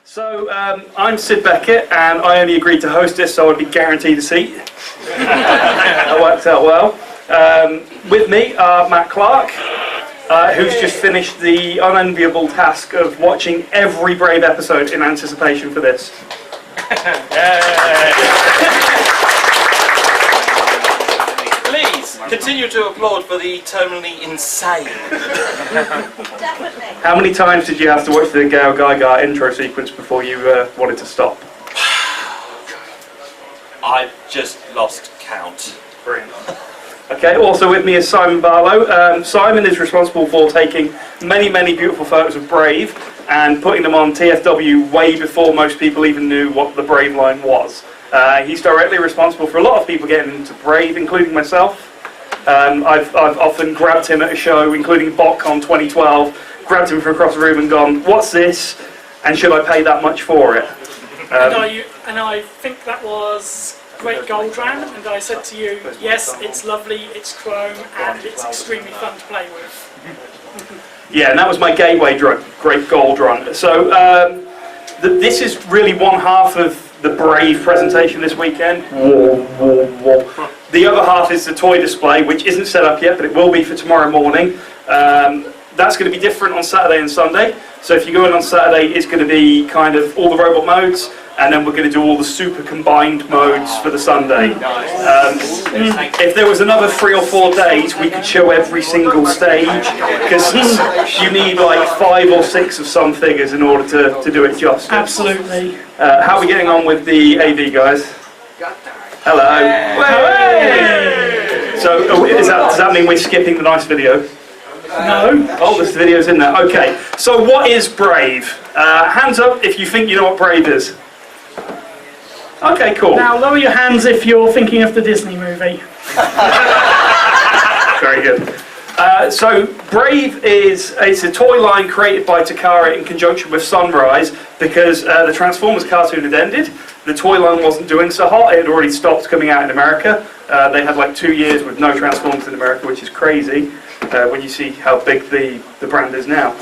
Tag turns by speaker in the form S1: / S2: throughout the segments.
S1: So, I'm Sid Beckett, and I only agreed to host this so I'd be guaranteed a seat. That worked out well. With me are Matt Clark, who's just finished the unenviable task of watching every Brave episode in anticipation for this.
S2: Please continue to applaud for the terminally insane.
S3: Definitely.
S1: How many times did you have to watch the Gail Gaga intro sequence before you wanted to stop?
S2: I've just lost count.
S1: Brilliant. Okay, also with me is Simon Barlow. Simon is responsible for taking many, many beautiful photos of Brave and putting them on TFW way before most people even knew what the Brave line was. He's directly responsible for a lot of people getting into Brave, including myself. I've often grabbed him at a show, including BotCon 2012, grabbed him from across the room and gone, "What's this? And should I pay that much for it?"
S4: And I think that was Great Gold Run, and I said to you, yes, it's lovely, it's chrome, and it's extremely fun to play with.
S1: Yeah, and that was my gateway drug, Great Gold Run. So this is really one half of the Brave presentation this weekend. The other half is the toy display, which isn't set up yet, but it will be for tomorrow morning. That's going to be different on Saturday and Sunday. So if you go in on Saturday, it's going to be kind of all the robot modes, and then we're going to do all the super combined modes for the Sunday. If there was another 3 or 4 days, we could show every single stage, because you need like 5 or 6 of some figures in order to do it justice.
S4: Absolutely.
S1: How are we getting on with the AV, guys? Hello. Hey. So does that mean we're skipping the nice video?
S4: No.
S1: Oh, this video's in there. Okay. So what is Brave? Hands up if you think you know what Brave is. Okay, cool.
S4: Now lower your hands if you're thinking of the Disney movie.
S1: Very good. So Brave it's a toy line created by Takara in conjunction with Sunrise because the Transformers cartoon had ended. The toy line wasn't doing so hot. It had already stopped coming out in America. They had like 2 years with no Transformers in America, which is crazy when you see how big the brand is now.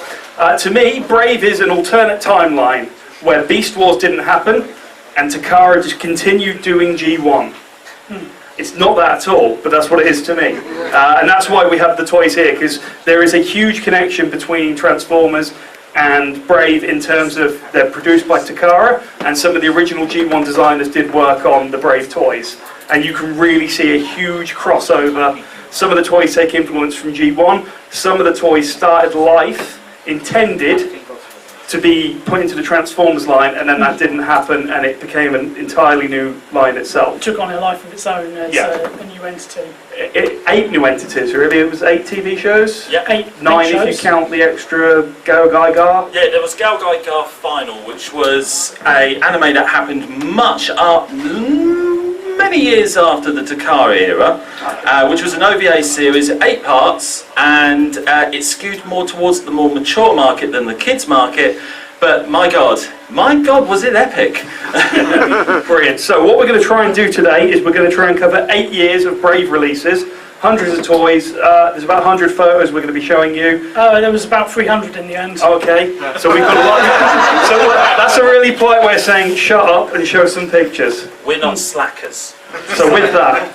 S1: To me, Brave is an alternate timeline where Beast Wars didn't happen and Takara just continued doing G1. It's not that at all, but that's what it is to me. And that's why we have the toys here, because there is a huge connection between Transformers and Brave in terms of they're produced by Takara, and some of the original G1 designers did work on the Brave toys. And you can really see a huge crossover. Some of the toys take influence from G1, some of the toys started life intended to be put into the Transformers line, and then that didn't happen, and it became an entirely new line itself.
S4: It took on a life of its own as a new entity.
S1: 8 new entities, really. It was 8 TV shows?
S2: Yeah.
S1: 9 if you count the extra Gail Gaga.
S2: Yeah, there was Gal Gaga Final, which was an anime that happened many years after the Takara era, which was an OVA series, 8 parts, and it skewed more towards the more mature market than the kids market, but my god, was it epic.
S1: Brilliant. So what we're going to try and do today is we're going to try and cover 8 years of Brave releases, hundreds of toys, there's about 100 photos we're going to be showing you.
S4: There was about 300 in the end.
S1: Okay, so we've got a lot. So that's a really polite way of saying shut up and show some pictures.
S2: We're not slackers.
S1: So with that,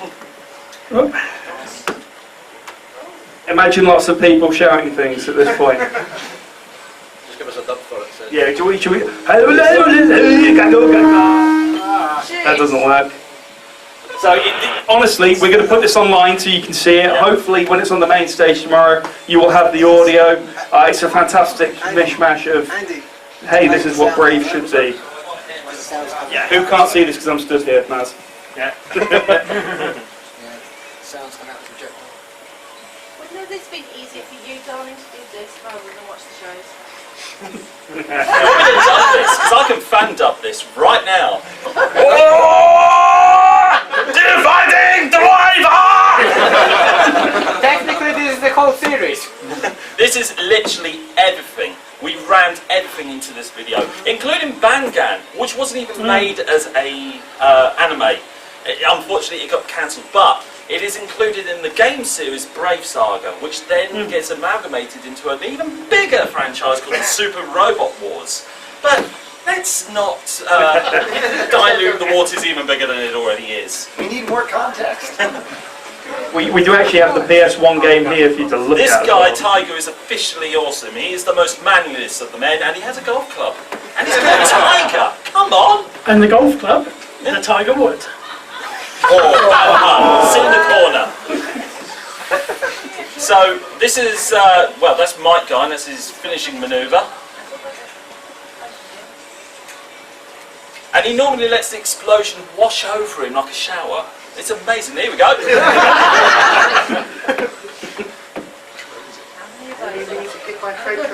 S1: imagine lots of people shouting things at this point.
S5: Just give us a dub for it. So.
S1: Yeah, should we? That doesn't work. So honestly, we're going to put this online so you can see it. Hopefully when it's on the main stage tomorrow, you will have the audio. It's a fantastic mishmash of, hey, this is what Brave should be. Yeah, who can't see this because I'm stood here, Maz? Yeah.
S5: Sounds coming out the projector.
S3: Wouldn't this been easier for you, darling, to do this rather than watch the shows?
S2: Because I can fan dub this right now. Dividing Driver!
S6: Technically, this is the whole series.
S2: This is literally everything. We rammed everything into this video, including Bangan, which wasn't even made as a anime. Unfortunately, it got cancelled, but it is included in the game series Brave Saga, which then gets amalgamated into an even bigger franchise called the Super Robot Wars. But let's not dilute the waters even bigger than it already is.
S5: We need more context.
S1: We do actually have the PS1 game here for you to look
S2: This
S1: at.
S2: guy, Tiger, is officially awesome. He is the most manliest of the men, and he has a golf club. And he's called Tiger. Come on.
S4: And the golf club, the Tiger Wood.
S2: Oh, sit in the corner. So this is, well, that's Mike Guy, and that's his finishing manoeuvre. And he normally lets the explosion wash over him like a shower. It's amazing. Here we go.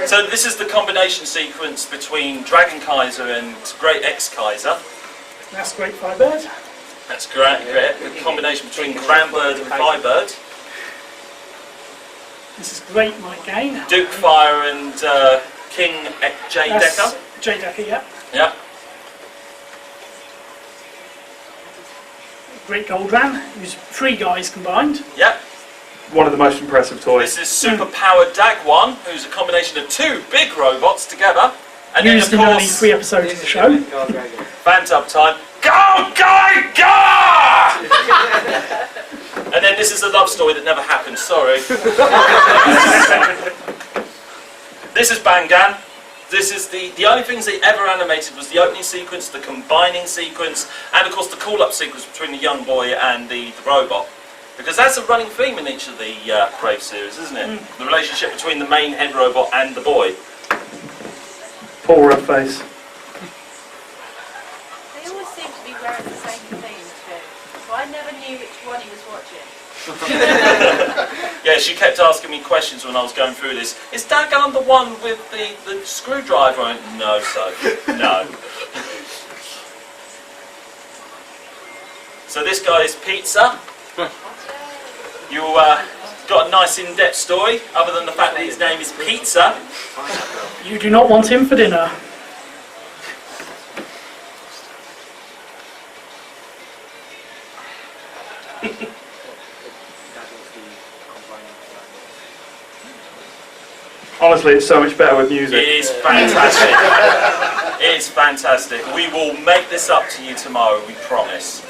S2: So this is the combination sequence between Dragon Kaiser and Great X Kaiser.
S4: That's Great Firebird.
S2: That's great. The combination between Grandbird and Firebird.
S4: This is Great Mike Gain.
S2: Duke Fire and King J
S4: That's
S2: Decker.
S4: J Decker, yeah.
S2: Yeah.
S4: Great Goldran, who's 3 guys combined.
S2: Yeah.
S1: One of the most impressive toys.
S2: This is Super Powered Dagwan, who's a combination of 2 big robots together. And
S4: Used
S2: then,
S4: in
S2: of
S4: only
S2: course,
S4: 3 episodes of the show.
S2: Phantom Time. Go, Guy, go! And then this is a love story that never happened, sorry. This is Bangan. This is the only things they ever animated was the opening sequence, the combining sequence, and of course the call-up sequence between the young boy and the robot. Because that's a running theme in each of the Brave series, isn't it? The relationship between the main head robot and the boy.
S1: Poor red face.
S3: They always seem to be wearing the same thing too. So I never knew which one he was watching.
S2: Yeah, she kept asking me questions when I was going through this. Is Dagon the one with the screwdriver? I went, no, so no. So this guy is Pizza. You got a nice in-depth story, other than the fact that his name is Pizza.
S4: You do not want him for dinner.
S1: Honestly, it's so much better with music.
S2: It is fantastic. It is fantastic. We will make this up to you tomorrow, we promise.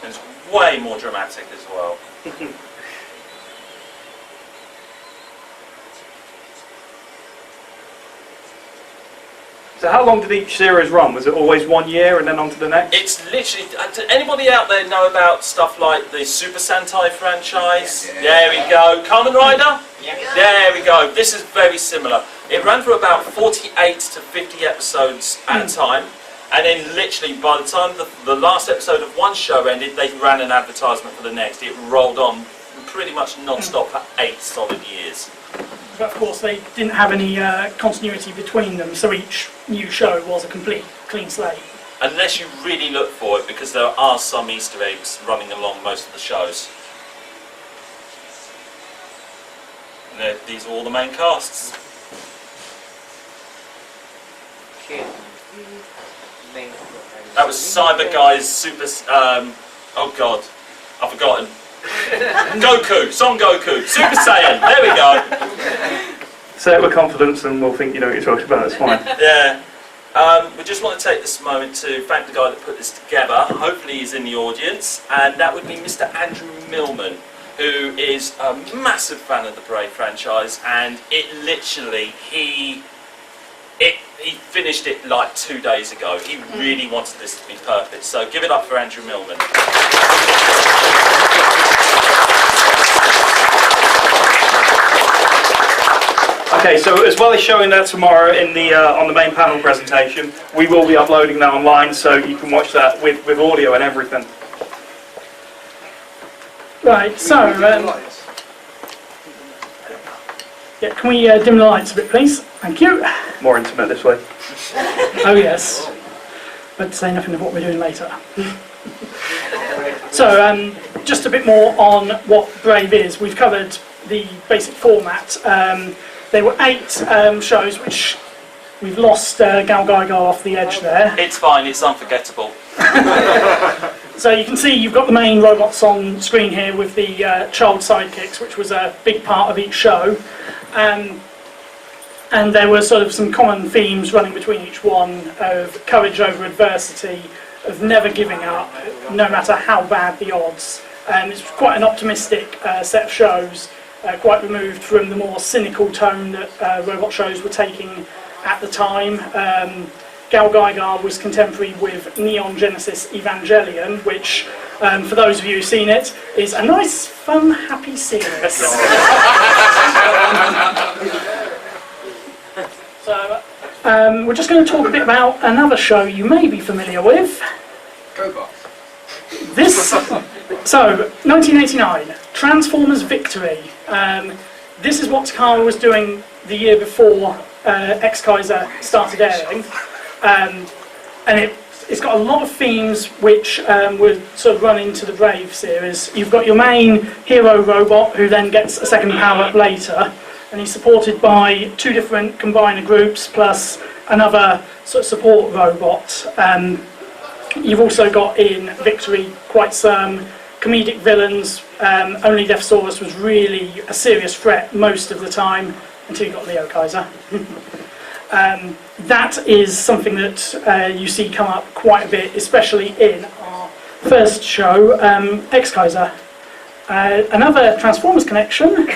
S2: It's way more dramatic as well.
S1: So how long did each series run? Was it always 1 year and then on to the next?
S2: It's literally, does anybody out there know about stuff like the Super Sentai franchise? There we go. Kamen Rider? There we go. This is very similar. It ran for about 48 to 50 episodes at a time. And then literally by the time the last episode of one show ended, they ran an advertisement for the next. It rolled on pretty much non-stop for 8 solid years.
S4: But of course they didn't have any continuity between them, so each new show was a complete clean slate.
S2: Unless you really look for it, because there are some Easter eggs running along most of the shows. And these are all the main casts. That was Cyber Guy's Super... oh god, I've forgotten. Goku, Son Goku, Super Saiyan, there we go.
S1: Say it with confidence and we'll think you know what you're talking about, it's fine.
S2: Yeah. We just want to take this moment to thank the guy that put this together. Hopefully he's in the audience, and that would be Mr. Andrew Millman, who is a massive fan of the Brave franchise, and it literally, he finished it like 2 days ago. He really wanted this to be perfect, so give it up for Andrew Millman.
S1: Okay, so as well as showing that tomorrow in the on the main panel presentation, we will be uploading that online so you can watch that with audio and everything.
S4: Right, so yeah, can we dim the lights a bit, please? Thank you.
S1: More intimate this way.
S4: Oh yes, but say nothing of what we're doing later. So just a bit more on what Brave is. We've covered the basic format. There were 8 shows, which we've lost Gal Geiger off the edge there.
S2: It's fine, it's unforgettable.
S4: So So you can see you've got the main robots on screen here with the child sidekicks, which was a big part of each show. And there were sort of some common themes running between each one of courage over adversity, of never giving up, no matter how bad the odds. And it's quite an optimistic set of shows, quite removed from the more cynical tone that robot shows were taking at the time. Gal Geiger was contemporary with Neon Genesis Evangelion, which, for those of you who've seen it, is a nice, fun, happy series. So, we're just going to talk a bit about another show you may be familiar with.
S5: Cobot.
S4: So, 1989, Transformers Victory. This is what Takara was doing the year before X-Kaiser started airing. And it's got a lot of themes which would sort of run into the Brave series. You've got your main hero robot, who then gets a second power-up later, and he's supported by 2 different combiner groups plus another sort of support robot. You've also got in Victory quite some comedic villains. Only Deathsaurus was really a serious threat most of the time until you got Leo Kaiser. That is something that you see come up quite a bit, especially in our first show, X-Kaiser. Another Transformers connection.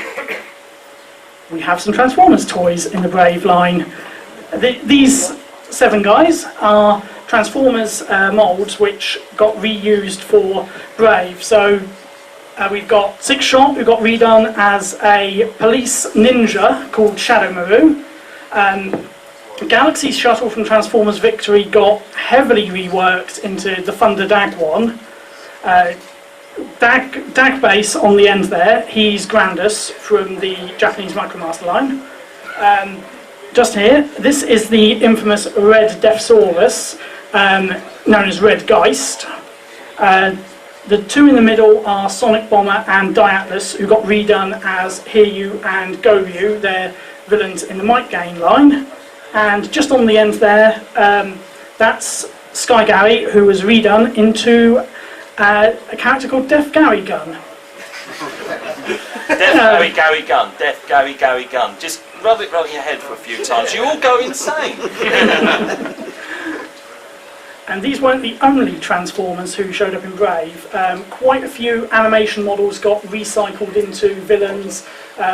S4: We have some Transformers toys in the Brave line. These 7 guys are Transformers moulds which got reused for Brave. So we've got Six Shot, who got redone as a police ninja called Shadow Maru. Galaxy Shuttle from Transformers Victory got heavily reworked into the Thunder Dag one. Dag base on the end there, he's Grandus from the Japanese Micromaster line. Just here, this is the infamous Red Deathsaurus, known as Red Geist. The 2 in the middle are Sonic Bomber and Diatlas, who got redone as Hiryu and Goryu. They're villains in the Might Gain line. And just on the end there, that's Sky Gary, who was redone into a character called Death Gary Gun.
S2: Death Gary Gun, Death Gary Gun. Just rub it around your head for a few times. You all go insane.
S4: And these weren't the only Transformers who showed up in Brave. Quite a few animation models got recycled into villains,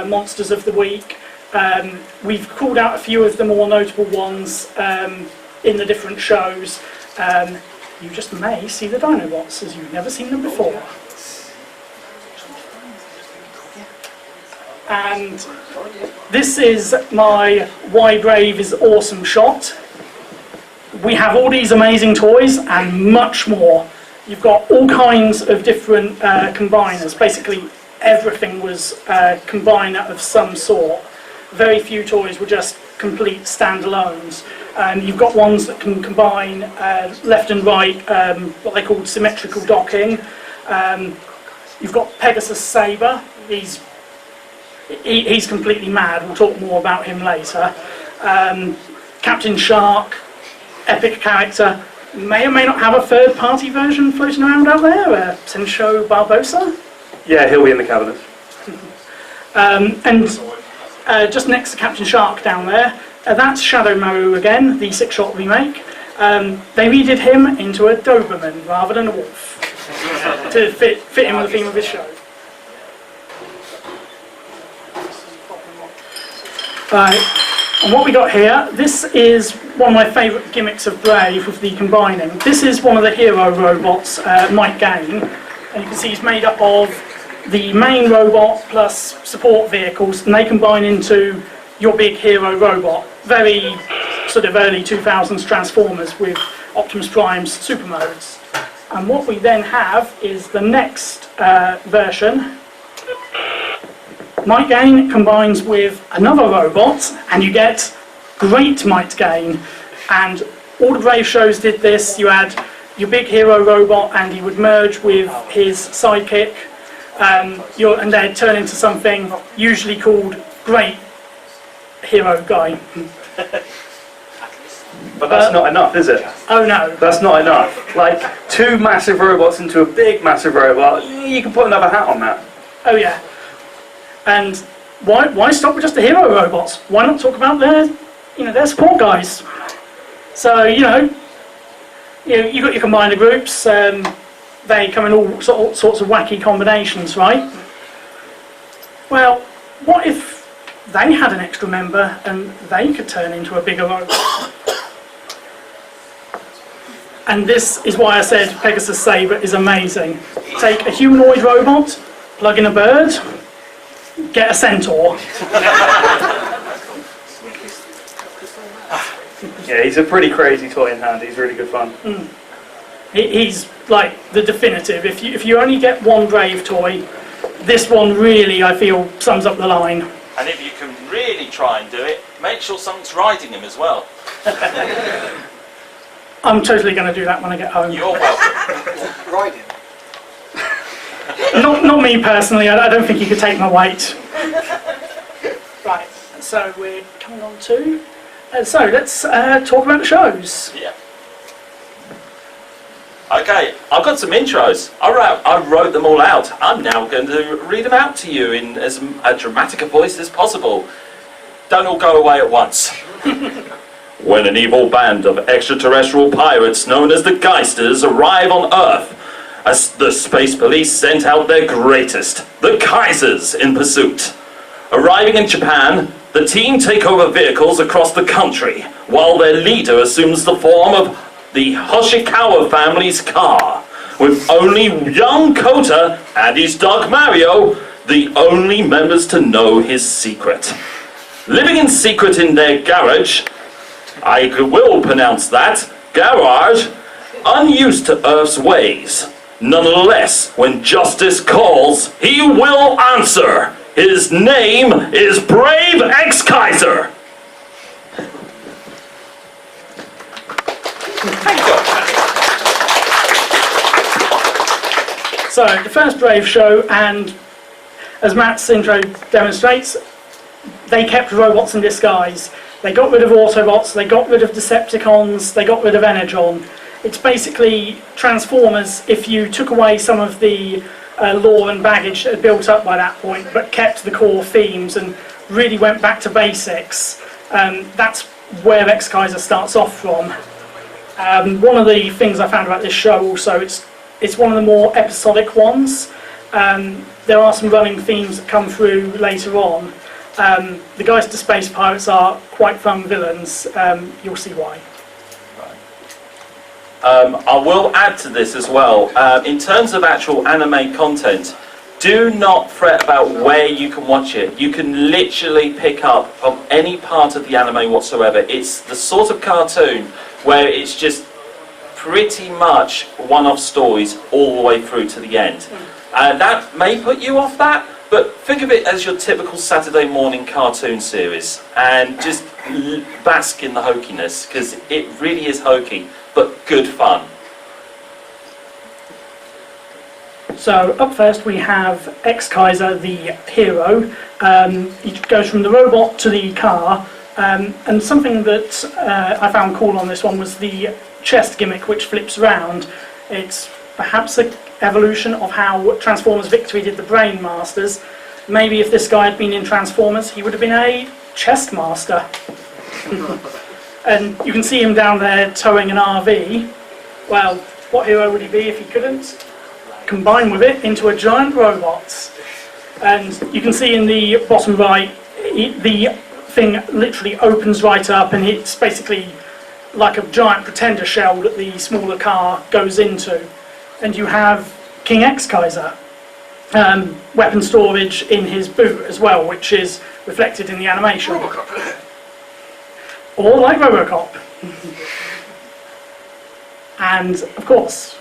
S4: monsters of the week. We've called out a few of the more notable ones in the different shows. You just may see the Dinobots as you've never seen them before. And this is my Why Brave is Awesome shot. We have all these amazing toys and much more. You've got all kinds of different combiners. Basically everything was a combiner of some sort. Very few toys were just complete standalones. You've got ones that can combine left and right, what they call symmetrical docking. You've got Pegasus Saber. He's completely mad. We'll talk more about him later. Captain Shark, epic character. May or may not have a third-party version floating around out there. Sensho Barbosa.
S1: Yeah, he'll be in the cabinet.
S4: Just next to Captain Shark down there, that's Shadow Maru again, the Six-Shot remake. They redid him into a Doberman rather than a wolf to fit in with the theme of his show. And what we got here, this is one of my favourite gimmicks of Brave with the combining. This is one of the hero robots, Might Gain, and you can see he's made up of the main robot plus support vehicles, and they combine into your big hero robot. Very sort of early 2000s Transformers with Optimus Prime's super modes. And what we then have is the next version. Might Gain combines with another robot, and you get Great Might Gain. And all the Brave shows did this. You had your big hero robot, and he would merge with his sidekick. And they'd turn into something usually called Great Hero Guy.
S1: But that's not enough, is it?
S4: Oh no.
S1: That's not enough. Like, 2 massive robots into a big massive robot, you can put another hat on that.
S4: Oh yeah. And why stop with just the hero robots? Why not talk about their support guys? So you've got your commander groups. They come in all sorts of wacky combinations, right? Well, what if they had an extra member and they could turn into a bigger robot? And this is why I said Pegasus Sabre is amazing. Take a humanoid robot, plug in a bird, get a centaur.
S1: Yeah, he's a pretty crazy toy in hand. He's really good fun.
S4: He's like the definitive. If you only get one Brave toy, this one really, I feel, sums up the line.
S2: And if you can really try and do it, make sure someone's riding him as well.
S4: I'm totally going to do that when I get home.
S2: You're welcome.
S5: Riding.
S4: Not me personally. I don't think you could take my weight. Right. So we're coming on to. So let's talk about the shows.
S2: Yeah. Okay, I've got some intros. I wrote them all out. I'm now going to read them out to you in as a dramatic a voice as possible. Don't all go away at once. When an evil band of extraterrestrial pirates known as the Geisters arrive on Earth, as the space police sent out their greatest, the Kaisers, in pursuit. Arriving in Japan, the team take over vehicles across the country, while their leader assumes the form of the Hoshikawa family's car, with only young Kota and his dog Mario, the only members to know his secret. Living in secret in their garage, I will pronounce that, garage, unused to Earth's ways. Nonetheless, when justice calls, he will answer. His name is Brave Ex-Kaiser.
S4: So the first Brave show, and as Matt's intro demonstrates, they kept robots in disguise. They got rid of Autobots, they got rid of Decepticons, they got rid of Energon. It's basically Transformers if you took away some of the lore and baggage that had built up by that point, but kept the core themes and really went back to basics. That's where Ex-Kaiser starts off from. One of the things I found about this show also, it's one of the more episodic ones. There are some running themes that come through later on. The guys to Space Pirates are quite fun villains. You'll see why.
S2: I will add to this as well. In terms of actual anime content, do not fret about where you can watch it. You can literally pick up from any part of the anime whatsoever. It's the sort of cartoon where it's just pretty much one-off stories all the way through to the end. That may put you off that, but think of it as your typical Saturday morning cartoon series and just bask in the hokiness, because it really is hokey, but good fun.
S4: So up first we have Ex-Kaiser, the hero. He goes from the robot to the car, and something that I found cool on this one was the chest gimmick which flips around. It's perhaps an evolution of how Transformers Victory did the Brain Masters. Maybe if this guy had been in Transformers, he would have been a chest master. And you can see him down there towing an RV. Well, what hero would he be if he couldn't combine with it into a giant robot? And you can see in the bottom right, the thing literally opens right up, and it's basically like a giant pretender shell that the smaller car goes into. And you have King Ex-Kaiser, weapon storage in his boot as well, which is reflected in the animation. Or like Robocop. And of course,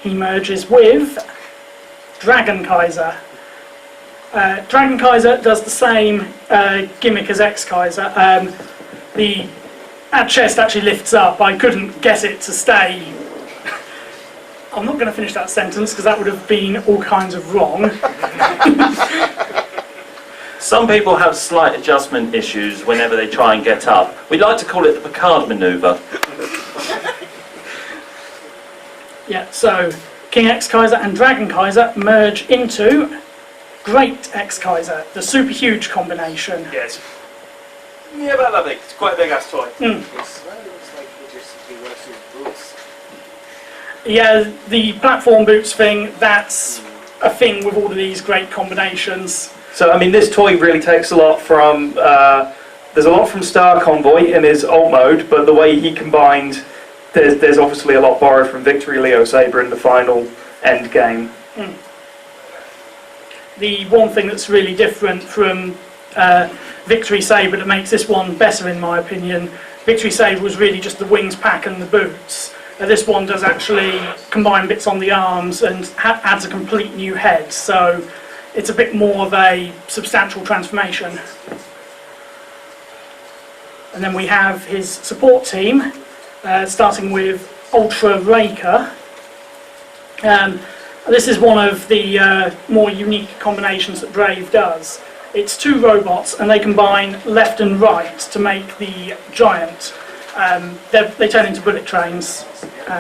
S4: he merges with Dragon Kaiser. Dragon Kaiser does the same gimmick as Ex-Kaiser. The chest actually lifts up. I couldn't get it to stay. I'm not going to finish that sentence because that would have been all kinds of wrong.
S2: Some people have slight adjustment issues whenever they try and get up. We like to call it the Picard manoeuvre.
S4: Yeah, so King X Kaiser and Dragon Kaiser merge into Great X Kaiser, the super huge combination.
S1: Yes. Yeah, about that big. It's quite a big ass toy.
S6: It looks like it just works with boots.
S4: Yeah, the platform boots thing, that's a thing with all of these great combinations.
S1: So, I mean, this toy really takes a lot from, there's a lot from Star Convoy in his alt mode, but the way he combined, there's obviously a lot borrowed from Victory Leo Sabre in the final end game.
S4: The one thing that's really different from Victory Sabre that makes this one better in my opinion, Victory Sabre was really just the wings pack and the boots. This one does actually combine bits on the arms and adds a complete new head, so it's a bit more of a substantial transformation. And then we have his support team, starting with Ultra Raker. This is one of the more unique combinations that Brave does. It's two robots and they combine left and right to make the giant. They turn into bullet trains.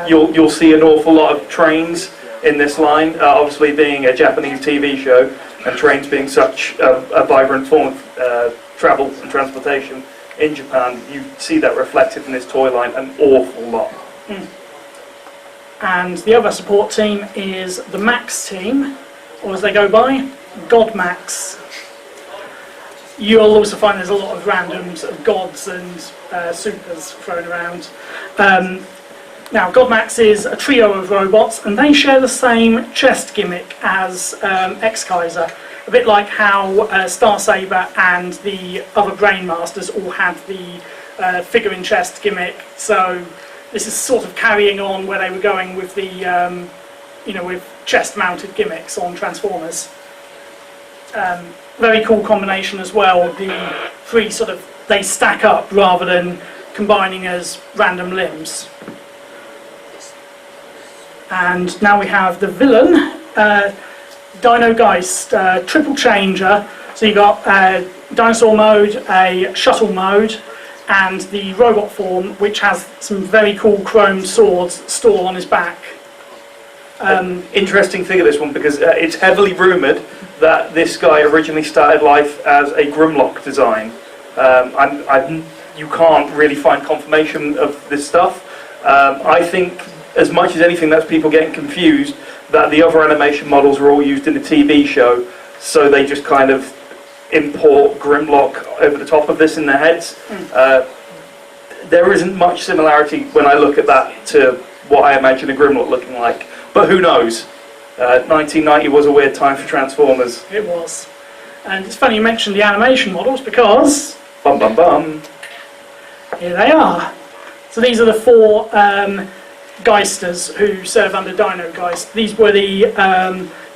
S1: You'll see an awful lot of trains in this line, obviously being a Japanese TV show, and trains being such a vibrant form of travel and transportation in Japan. You see that reflected in this toy line an awful lot.
S4: And the other support team is the Max team, or as they go by, God Max. You'll also find there's a lot of randoms of gods and supers thrown around. Now, God Max is a trio of robots, and they share the same chest gimmick as X Kaiser. A bit like how Star Saber and the other Brain Masters all had the figure in chest gimmick. So this is sort of carrying on where they were going with the, with chest-mounted gimmicks on Transformers. Very cool combination as well. The three they stack up rather than combining as random limbs. And now we have the villain, Dino Geist, triple changer. So you've got dinosaur mode, a shuttle mode, and the robot form, which has some very cool chrome swords stored on his back.
S1: Interesting figure, this one, because it's heavily rumoured that this guy originally started life as a Grimlock design. You can't really find confirmation of this stuff. I think, as much as anything, that's people getting confused that the other animation models were all used in the TV show, so they just kind of import Grimlock over the top of this in their heads. There isn't much similarity when I look at that to what I imagine a Grimlock looking like, but who knows? 1990 was a weird time for Transformers.
S4: It was. And it's funny you mentioned the animation models because...
S1: Bum bum bum.
S4: Here they are. So these are the four Geisters who serve under Dino Geist. These were the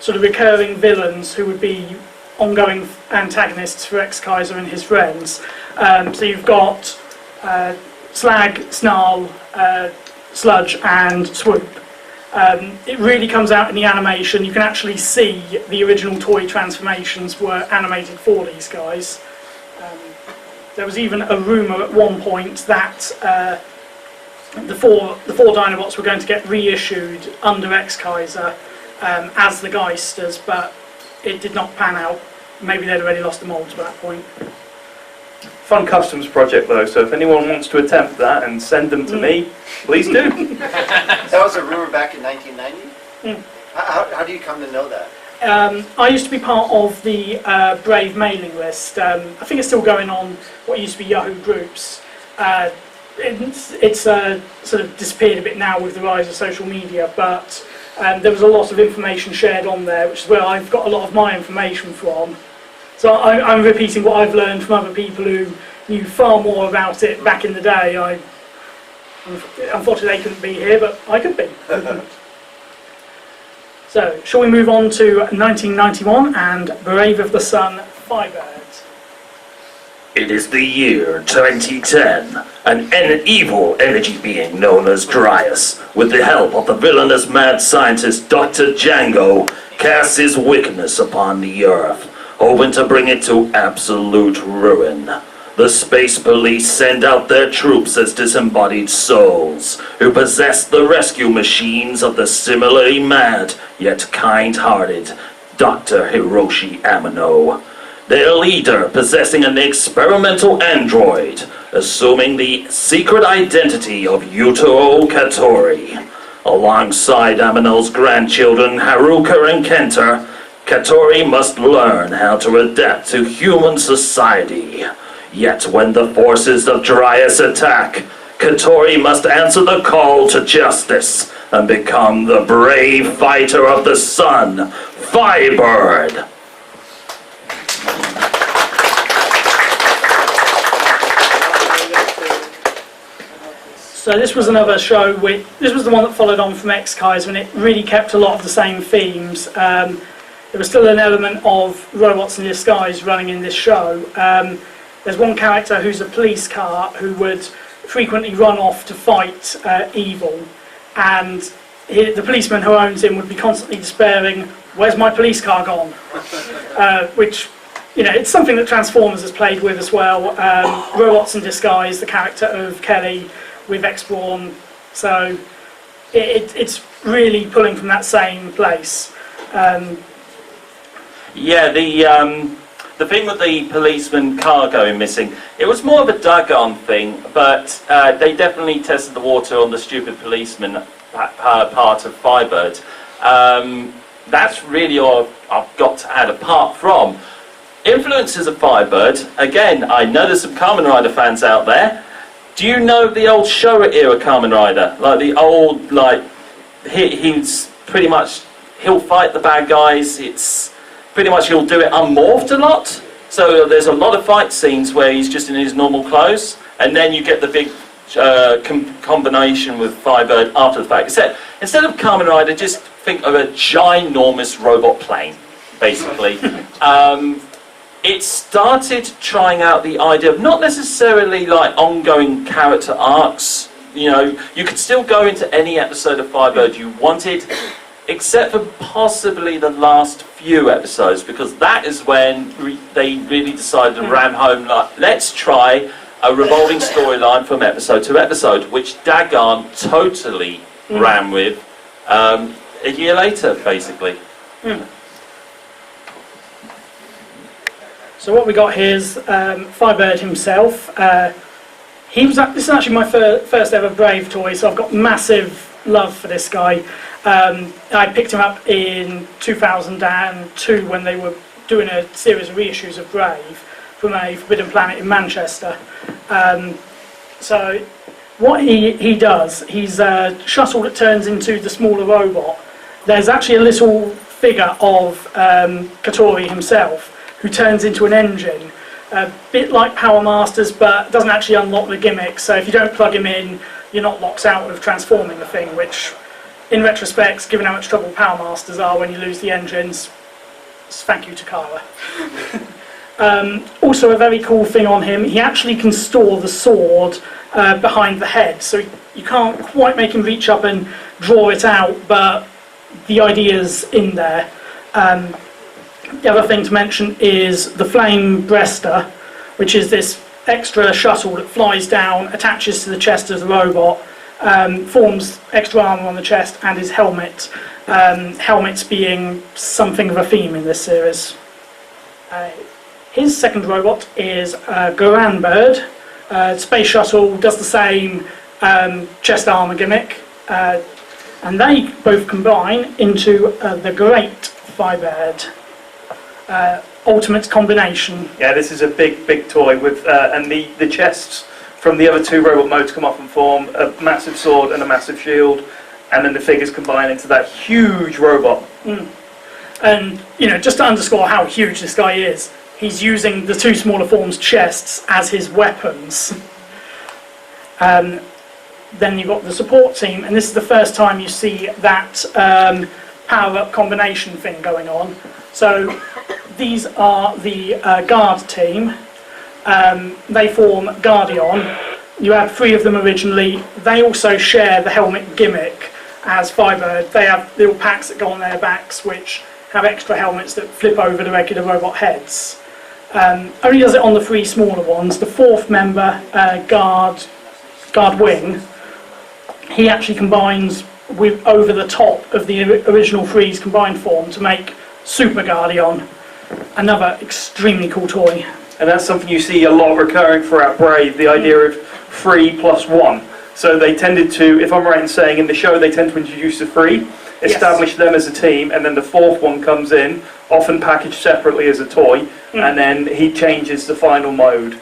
S4: sort of recurring villains who would be ongoing antagonists for X Kaiser and his friends. So you've got Slag, Snarl, Sludge and Swoop. It really comes out in the animation. You can actually see the original toy transformations were animated for these guys. There was even a rumour at one point that the four Dinobots were going to get reissued under X Kaiser as the Geisters, but it did not pan out. Maybe they'd already lost the molds by that point.
S1: Fun customs project though, so if anyone wants to attempt that and send them to me, please do.
S5: That was a rumor back in 1990? How do you come to know that?
S4: I used to be part of the Brave mailing list. I think it's still going on what used to be Yahoo Groups. It's sort of disappeared a bit now with the rise of social media, but there was a lot of information shared on there, which is where I've got a lot of my information from. So I'm repeating what I've learned from other people who knew far more about it back in the day. Unfortunately, they couldn't be here, but I could be. So, shall we move on to 1991 and Brave of the Sun Firebird?
S7: It is the year 2010, and an evil energy being known as Dryas, with the help of the villainous mad scientist Dr. Django, casts his wickedness upon the Earth. hoping to bring it to absolute ruin. The space police send out their troops as disembodied souls, who possess the rescue machines of the similarly mad, yet kind-hearted Dr. Hiroshi Amano. Their leader possessing an experimental android, assuming the secret identity of Yutaro Katori. Alongside Amano's grandchildren Haruka and Kenta, Katori must learn how to adapt to human society. Yet when the forces of Darius attack, Katori must answer the call to justice and become the brave fighter of the sun, Firebird.
S4: So this was another show, this was the one that followed on from X-Kaiser, and it really kept a lot of the same themes. There was still an element of robots in disguise running in this show. There's one character who's a police car who would frequently run off to fight evil, and the policeman who owns him would be constantly despairing, "Where's my police car gone?" Which, you know, it's something that Transformers has played with as well. Robots in disguise, the character of Kelly with X-Brawn, so it's really pulling from that same place.
S2: Yeah, the thing with the policeman car going missing, it was more of a Dagon thing, but they definitely tested the water on the stupid policeman part of Firebird. That's really all I've got to add, apart from influences of Firebird. Again, I know there's some Kamen Rider fans out there. Do you know the old Showa era Kamen Rider? Like the old, like, he's pretty much, he'll fight the bad guys, it's pretty much he'll do it unmorphed a lot. So there's a lot of fight scenes where he's just in his normal clothes, and then you get the big combination with Firebird after the fact. Instead of Kamen Rider, just think of a ginormous robot plane, basically. It started trying out the idea of not necessarily like ongoing character arcs. You know, you could still go into any episode of Firebird you wanted, except for possibly the last few episodes, because that is when they really decided to ram home, like, let's try a revolving storyline from episode to episode, which Dagon totally ran with a year later, basically.
S4: So what we got here is Firebird himself. This is actually my first ever Brave toy, so I've got massive love for this guy. I picked him up in 2002 when they were doing a series of reissues of Brave from a Forbidden Planet in Manchester. So what he does, he's a shuttle that turns into the smaller robot. There's actually a little figure of Katori himself, who turns into an engine, a bit like Power Masters, but doesn't actually unlock the gimmick. So if you don't plug him in, you're not locked out of transforming the thing, which, in retrospect, given how much trouble Power Masters are when you lose the engines, thank you, Takara. Also, a very cool thing on him, he actually can store the sword behind the head, so you can't quite make him reach up and draw it out, but the idea's in there. The other thing to mention is the Flame Breaster, which is this extra shuttle that flies down, attaches to the chest of the robot, forms extra armour on the chest, and his helmet. Helmets being something of a theme in this series. His second robot is Goran Bird. Space Shuttle does the same chest armour gimmick, and they both combine into the Great Firebird. Ultimate combination.
S1: Yeah, this is a big toy with, and the chests from the other two robot modes come off and form a massive sword and a massive shield, and then the figures combine into that huge robot.
S4: And, you know, just to underscore how huge this guy is, he's using the two smaller forms' chests as his weapons. Then you've got the support team, and this is the first time you see that power-up combination thing going on. So these are the guard team. They form Guardian. You had 3 of them originally. They also share the helmet gimmick as Firebird. They have little packs that go on their backs which have extra helmets that flip over the regular robot heads. Only does it on the 3 smaller ones. The 4th member, Guard Wing, he actually combines with over the top of the original 3's combined form to make Super Guardian, another extremely cool toy.
S1: And that's something you see a lot recurring throughout Brave, the idea of 3 plus 1. So they tended to, if I'm right in saying, in the show they tend to introduce the 3, establish them as a team, and then the 4th one comes in, often packaged separately as a toy, and then he changes the final mode.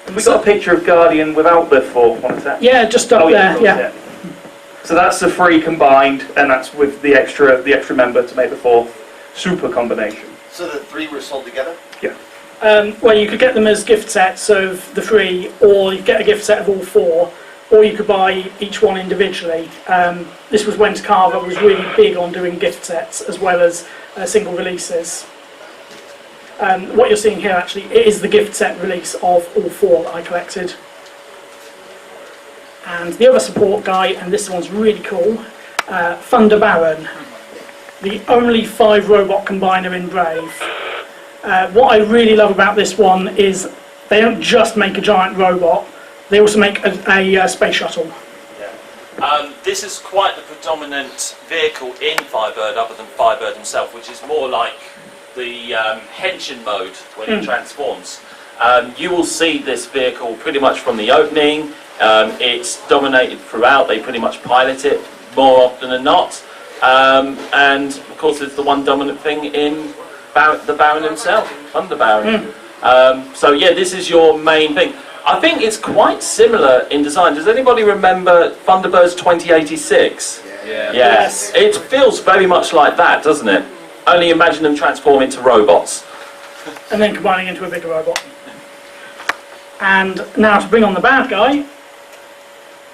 S1: Have we got a picture of Guardian without the 4th one attached?
S4: Yeah, just up there, yeah.
S1: So that's the 3 combined, and that's with the extra member to make the 4th super combination.
S5: So the 3 were sold together?
S1: Yeah.
S4: Well, you could get them as gift sets of the 3, or you get a gift set of all 4, or you could buy each one individually. This was when Takara was really big on doing gift sets as well as single releases. What you're seeing here actually is the gift set release of all 4 that I collected. And the other support guy, and this one's really cool, Thunder Baron, the only 5 robot combiner in Brave. What I really love about this one is they don't just make a giant robot, they also make a space shuttle.
S2: This is quite the predominant vehicle in Firebird, other than Firebird himself, which is more like the henshin mode when it transforms. You will see this vehicle pretty much from the opening. It's dominated throughout. They pretty much pilot it more often than not. And of course, it's the one dominant thing in the Baron himself, Thunder Baron. So yeah, this is your main thing. I think it's quite similar in design. Does anybody remember Thunderbird's 2086?
S6: Yeah.
S2: Yes. It feels very much like that, doesn't it? Only imagine them transform into robots.
S4: And then combining into a bigger robot. And now to bring on the bad guy,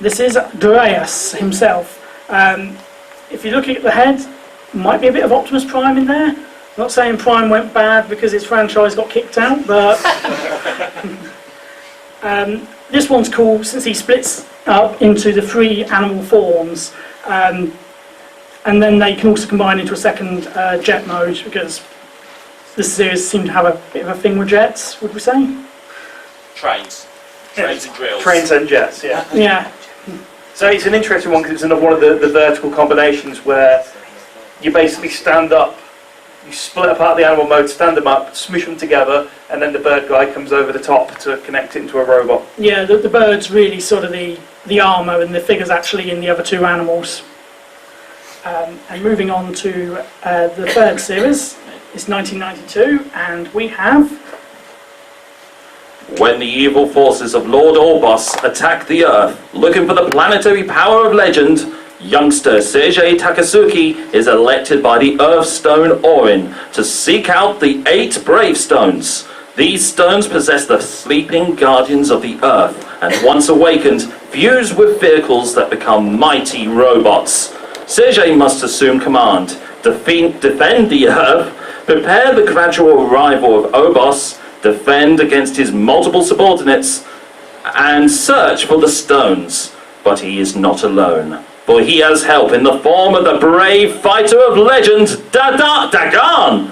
S4: this is Darius himself. If you're looking at the head, might be a bit of Optimus Prime in there. I'm not saying Prime went bad because his franchise got kicked out, but this one's cool since he splits up into the 3 animal forms, and then they can also combine into a second jet mode, because this series seemed to have a bit of a thing with jets, would we say?
S2: Trains and drills.
S1: Trains and jets, yeah.
S4: Yeah.
S1: So it's an interesting one because it's another one of the vertical combinations where you basically stand up, you split apart the animal mode, stand them up, smush them together, and then the bird guy comes over the top to connect it into a robot.
S4: Yeah, the bird's really sort of the armour, and the figure's actually in the other 2 animals. And moving on to the 3rd series, it's 1992, and we have...
S7: When the evil forces of Lord Orbos attack the Earth, looking for the planetary power of legend, youngster Seiji Takasuki is elected by the Earthstone Orin to seek out the 8 Brave Stones. These stones possess the sleeping guardians of the Earth, and once awakened, fuse with vehicles that become mighty robots. Seiji must assume command, defend the Earth, prepare the gradual arrival of Obos, defend against his multiple subordinates, and search for the stones. But he is not alone, for he has help in the form of the brave fighter of legend, Dagan!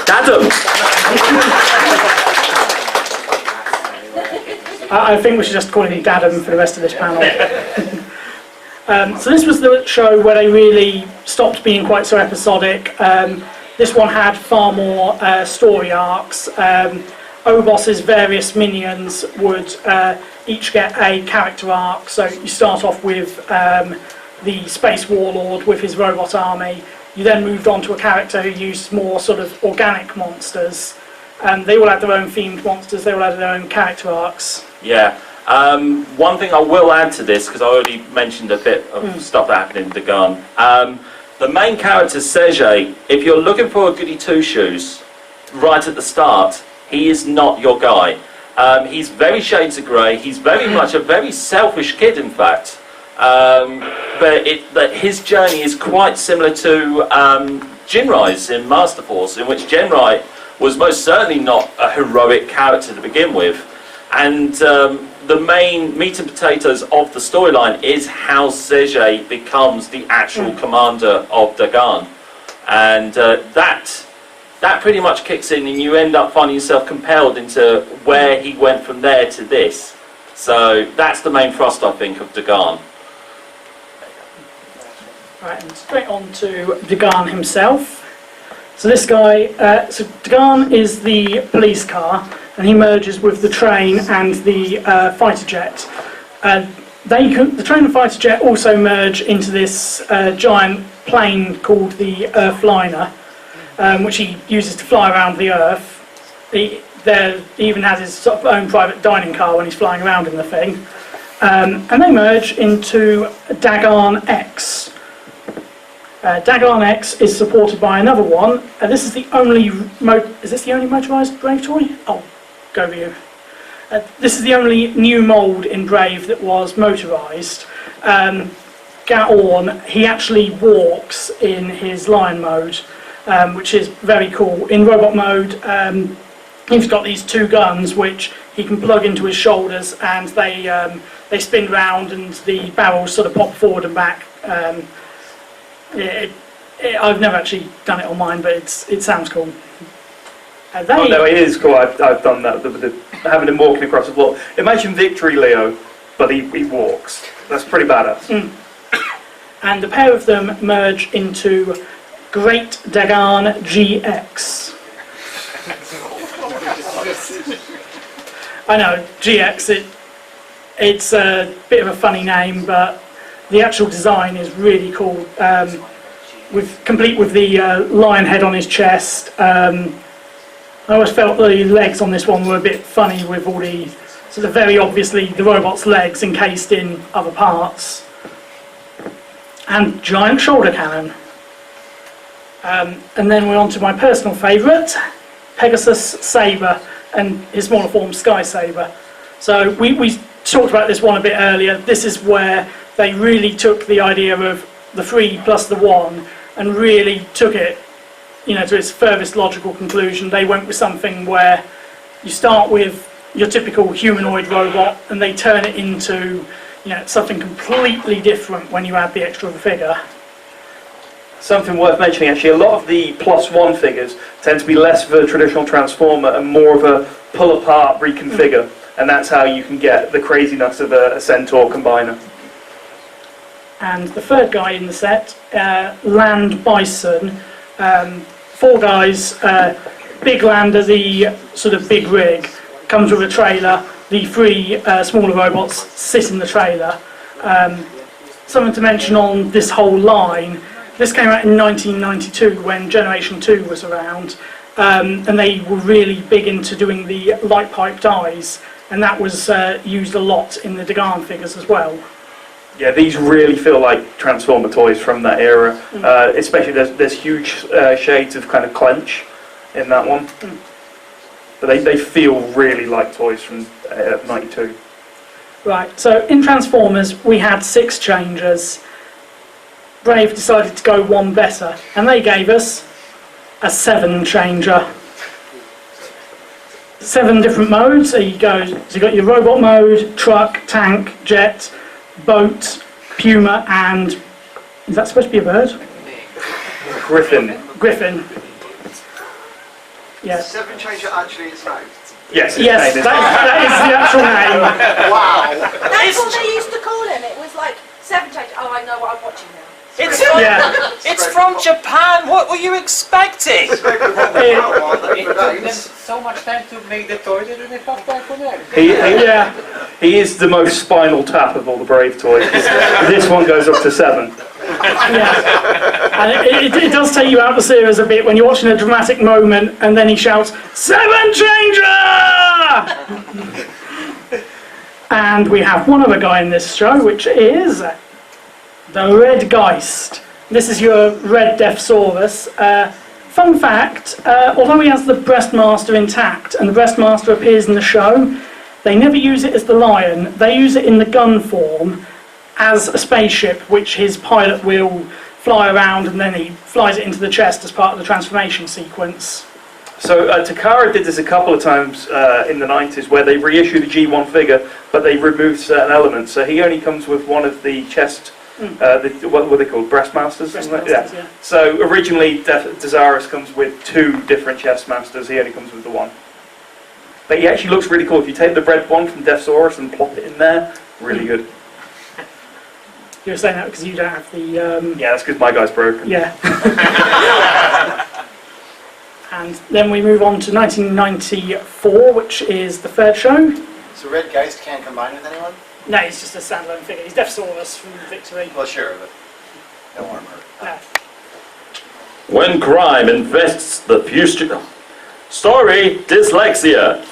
S7: Dadam!
S4: I think we should just call him Dadam for the rest of this panel. So this was the show where they really stopped being quite so episodic. This one had far more story arcs. Obos's various minions would each get a character arc. So you start off with the Space Warlord with his robot army. You then moved on to a character who used more sort of organic monsters. They all had their own themed monsters, they all had their own character arcs.
S2: Yeah. One thing I will add to this, because I already mentioned a bit of stuff that happened in Dagan. The main character, Seiji, if you're looking for a goody two-shoes, right at the start, he is not your guy. He's very shades of grey, he's very much a very selfish kid, in fact. But his journey is quite similar to Jinrai's in Master Force, in which Jinrai was most certainly not a heroic character to begin with. And the the main meat and potatoes of the storyline is how Sergei becomes the actual commander of Dagan. And that pretty much kicks in, and you end up finding yourself compelled into where he went from there to this. So that's the main thrust, I think, of Dagan.
S4: Right, and straight on to Dagan himself. So this guy, so Dagan is the police car, and he merges with the train and the fighter jet. The train and fighter jet also merge into this giant plane called the Earthliner, which he uses to fly around the Earth. He even has his sort of own private dining car when he's flying around in the thing. And they merge into Dagan X. Dagan X is supported by another one. This is the only is this the only motorised Brave toy? Oh, go with you. This is the only new mould in Brave that was motorised. Gaorn, he actually walks in his lion mode, which is very cool. In robot mode, he's got these two guns which he can plug into his shoulders, and they spin round and the barrels sort of pop forward and back. I've never actually done it on mine, but it sounds cool.
S1: Oh no, it is cool. I've done that. Having him walking across the floor. Imagine Victory Leo, but he walks. That's pretty badass.
S4: And the pair of them merge into Great Dagan GX. I know, GX. It's a bit of a funny name, but the actual design is really cool. Complete with the lion head on his chest. I always felt the legs on this one were a bit funny, with all the sort of very obviously the robot's legs encased in other parts. And giant shoulder cannon. And then we're on to my personal favourite, Pegasus Sabre, and his smaller form, Sky Sabre. So we talked about this one a bit earlier. This is where they really took the idea of the 3 plus the 1 and really took it, to its furthest logical conclusion. They went with something where you start with your typical humanoid robot and they turn it into, something completely different when you add the extra of a figure.
S1: Something worth mentioning, actually, a lot of the +1 figures tend to be less of a traditional Transformer and more of a pull-apart reconfigure, and that's how you can get the craziness of a Centaur combiner.
S4: And the third guy in the set, Land Bison, 4 guys, Big Lander, the sort of big rig, comes with a trailer. The 3 smaller robots sit in the trailer. Something to mention on this whole line, this came out in 1992 when Generation 2 was around, and they were really big into doing the light piped eyes, and that was used a lot in the Dagan figures as well.
S1: Yeah, these really feel like Transformer toys from that era. Especially there's huge shades of kind of clench in that one. But they feel really like toys from 92.
S4: Right, so in Transformers we had 6 changers. Brave decided to go one better, and they gave us a 7 changer. 7 different modes. So you got your robot mode, truck, tank, jet, boat, puma, and is that supposed to be a bird? Griffin. Yes.
S5: 7 changer actually its name.
S1: Yes,
S4: that is the actual name.
S5: Wow.
S3: That's what they used to call him. It was like 7 change. Oh, I know what I'm watching now.
S2: It's from Japan. What were you expecting?
S6: It took them so much time to make the toy that they have time for that.
S1: He is the most spinal tap of all the Brave toys. This one goes up to 7.
S4: Yeah. And it does take you out of the series a bit when you're watching a dramatic moment and then he shouts, 7 changer! And we have one other guy in this show, which is the Red Geist. This is your Red Deathsaurus. Fun fact, although he has the Breastmaster intact and the Breastmaster appears in the show, they never use it as the lion. They use it in the gun form as a spaceship, which his pilot will fly around and then he flies it into the chest as part of the transformation sequence.
S1: So Takara did this a couple of times in the 90s, where they reissued the G1 figure, but they removed certain elements. So he only comes with one of the chest, what were they called, Breastmasters?
S4: Breastmasters, yeah.
S1: So originally Desirous comes with 2 different chest masters, he only comes with the one. But he actually looks really cool. If you take the red one from Deathsaurus and plop it in there, really good.
S4: You're saying that because you don't have the...
S1: Yeah, that's because my guy's broken.
S4: Yeah. And then we move on to 1994, which is the third show.
S5: So Red Geist can't combine with anyone?
S4: No, he's just a standalone figure. He's Deathsaurus from Victory.
S5: Well, sure, but no armor.
S4: No.
S7: When crime infests the future... Story, dyslexia.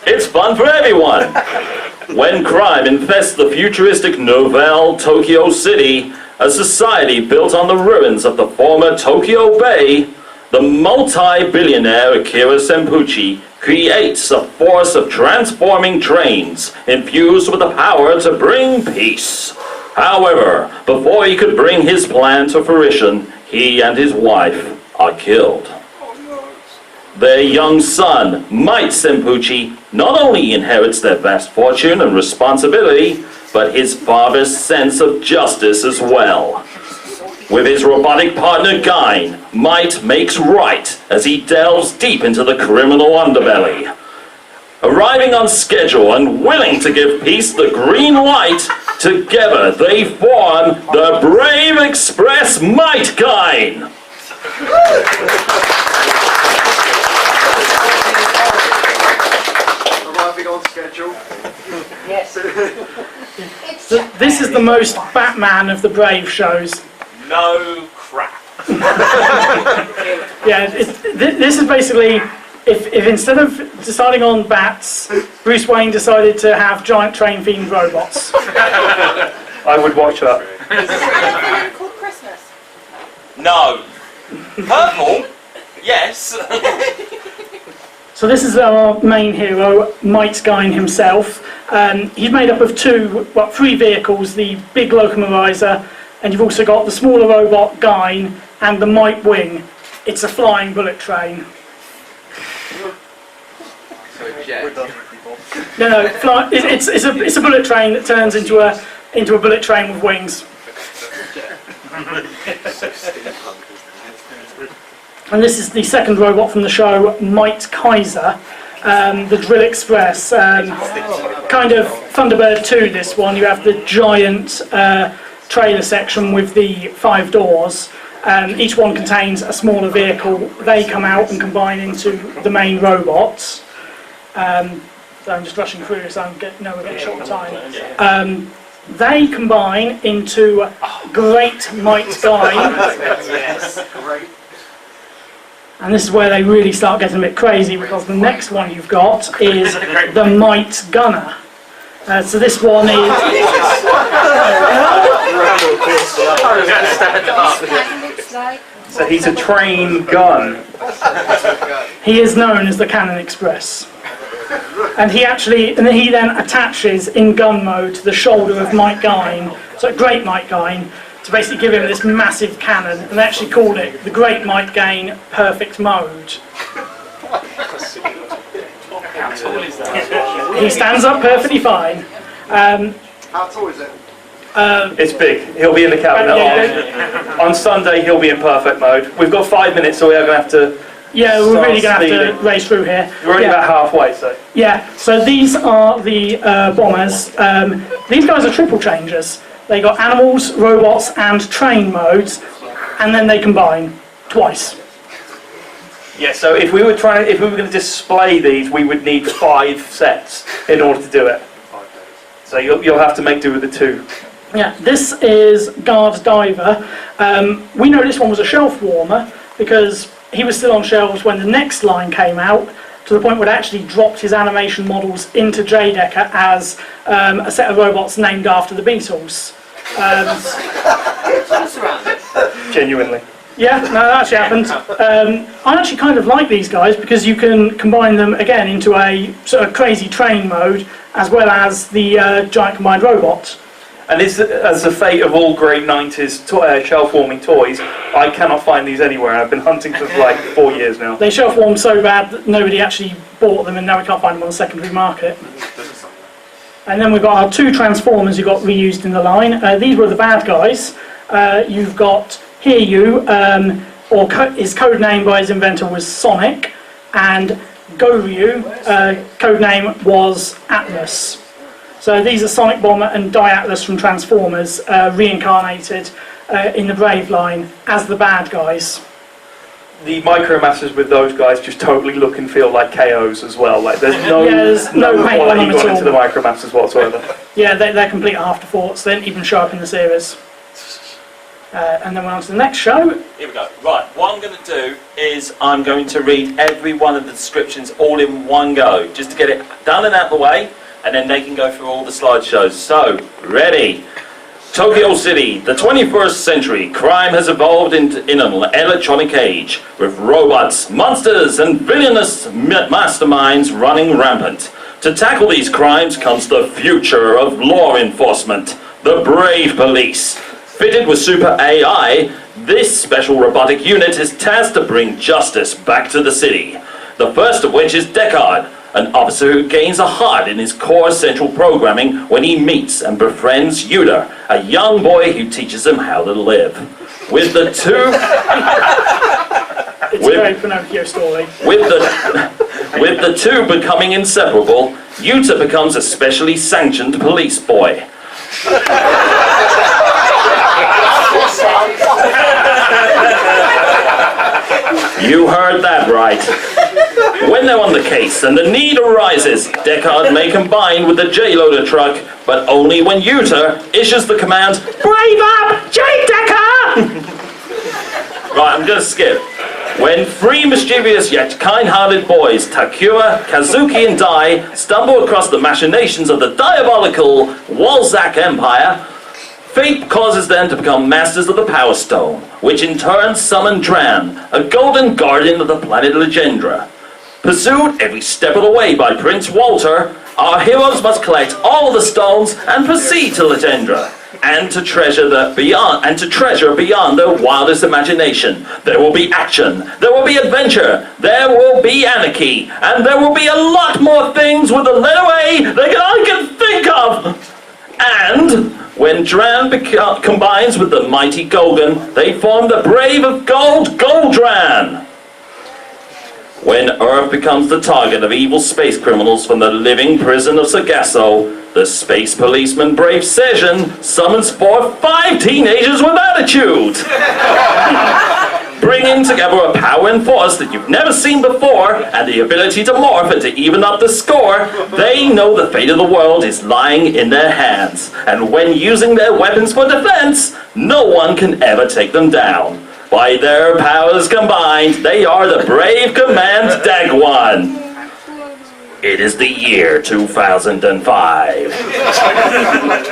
S7: It's fun for everyone. When crime infests the futuristic Nouvelle Tokyo City, a society built on the ruins of the former Tokyo Bay, the multi-billionaire Akira Senpuchi creates a force of transforming trains infused with the power to bring peace. However, before he could bring his plan to fruition, he and his wife are killed. Their young son, Might Senpuchi, not only inherits their vast fortune and responsibility, but his father's sense of justice as well. With his robotic partner Gain, Might makes right as he delves deep into the criminal underbelly. Arriving on schedule and willing to give peace the green light, together they form the Brave Express Might Gain.
S5: Arriving on schedule.
S3: Yes.
S4: This is the most Batman of the Brave shows.
S2: No crap.
S4: Yeah, this is basically, if instead of deciding on bats, Bruce Wayne decided to have giant train-themed robots.
S1: I would watch that.
S3: Is there a villain called Christmas?
S2: No. Purple? Yes.
S4: So this is our main hero, Might Gain himself. He's made up of 3 vehicles, the big locomorizer, and you've also got the smaller robot, Gain, and the Might Wing. It's a flying bullet train.
S6: So jet.
S4: No, it's a bullet train that turns into a bullet train with wings. And this is the second robot from the show, Might Kaiser, the Drill Express. Kind of Thunderbird 2, this one. You have the giant trailer section with the 5 doors. Each one contains a smaller vehicle. They come out and combine into the main robots. So I'm just rushing through this, we're getting short of time. They combine into Great Might Gain.
S5: Yes. Great.
S4: And this is where they really start getting a bit crazy, because the next one you've got is the Might Gunner. So this one is...
S1: So he's a train gun.
S4: He is known as the Cannon Express. And he then attaches in gun mode to the shoulder of Might Gain, so Great Might Gain, to basically give him this massive cannon, and they actually called it the Great Might Gain Perfect Mode. He stands up perfectly fine.
S5: How tall is it?
S1: It's big. He'll be in the cabinet. On Sunday, he'll be in perfect mode. We've got 5 minutes, so we are going to have to...
S4: Yeah, we're really going to have to race through here.
S1: We're only about halfway, so...
S4: Yeah, so these are the bombers. These guys are triple changers. They got animals, robots, and train modes, and then they combine twice.
S1: Yeah, so if we were going to display these, we would need 5 sets in order to do it. So you'll have to make do with the 2.
S4: Yeah, this is Guard Diver. We know this one was a shelf warmer because he was still on shelves when the next line came out, to the point where it actually dropped his animation models into J-Decker as a set of robots named after the Beatles.
S1: Genuinely.
S4: Yeah, no, that actually happened. I actually kind of like these guys because you can combine them again into a sort of crazy train mode, as well as the giant combined robot.
S1: And as the fate of all great 90s shelf-warming toys, I cannot find these anywhere. I've been hunting for like 4 years now.
S4: They shelf-warmed so bad that nobody actually bought them, and now we can't find them on the secondary market. And then we've got our 2 Transformers who got reused in the line. These were the bad guys. You've got Hiryu, his code name by his inventor was Sonic, and Goryu, code name was Atlas. So these are Sonic Bomber and Atlas from Transformers, reincarnated in the Brave line as the bad guys.
S1: The Micromasters with those guys just totally look and feel like KOs as well. Like there's no
S4: paint on them
S1: quality
S4: at
S1: gone
S4: all.
S1: into the Micromasters whatsoever.
S4: Yeah, they're complete afterthoughts. They didn't even show up in the series. And then we're on to the next show.
S2: Here we go. Right, what I'm going to do is I'm going to read every one of the descriptions all in one go, just to get it done and out of the way, and then they can go through all the slideshows. So, ready. Tokyo City, the 21st century. Crime has evolved in an electronic age, with robots, monsters, and villainous masterminds running rampant. To tackle these crimes comes the future of law enforcement, the Brave Police. Fitted with super AI, this special robotic unit is tasked to bring justice back to the city. The first of which is Deckard, an officer who gains a heart in his core central programming when he meets and befriends Yuta, a young boy who teaches him how to live. With the two...
S4: It's a very Pinocchio story.
S2: With the two becoming inseparable, Yuta becomes a specially sanctioned police boy. You heard that right. When they're on the case and the need arises, Deckard may combine with the J-Loader truck, but only when Yuta issues the command, "Brave up, J-Decker!" Right, I'm gonna skip. When 3 mischievous yet kind-hearted boys, Takura, Kazuki, and Dai, stumble across the machinations of the diabolical Walzak Empire, fate causes them to become masters of the Power Stone, which in turn summon Dran, a golden guardian of the planet Legendra. Pursued every step of the way by Prince Walter, our heroes must collect all the stones and proceed to Legendra, and to treasure beyond their wildest imagination. There will be action, there will be adventure, there will be anarchy, and there will be a lot more things with the letter A that I can think of. And when Dran combines with the mighty Golgan, they form the Brave of Gold, Goldran. When Earth becomes the target of evil space criminals from the living prison of Sagasso, the space policeman Brave Session summons forth 5 teenagers with attitude, bringing together a power and force that you've never seen before, and the ability to morph and to even up the score. They know the fate of the world is lying in their hands, and when using their weapons for defense, no one can ever take them down. By their powers combined, they are the Brave Command Dagwan. It is the year 2005.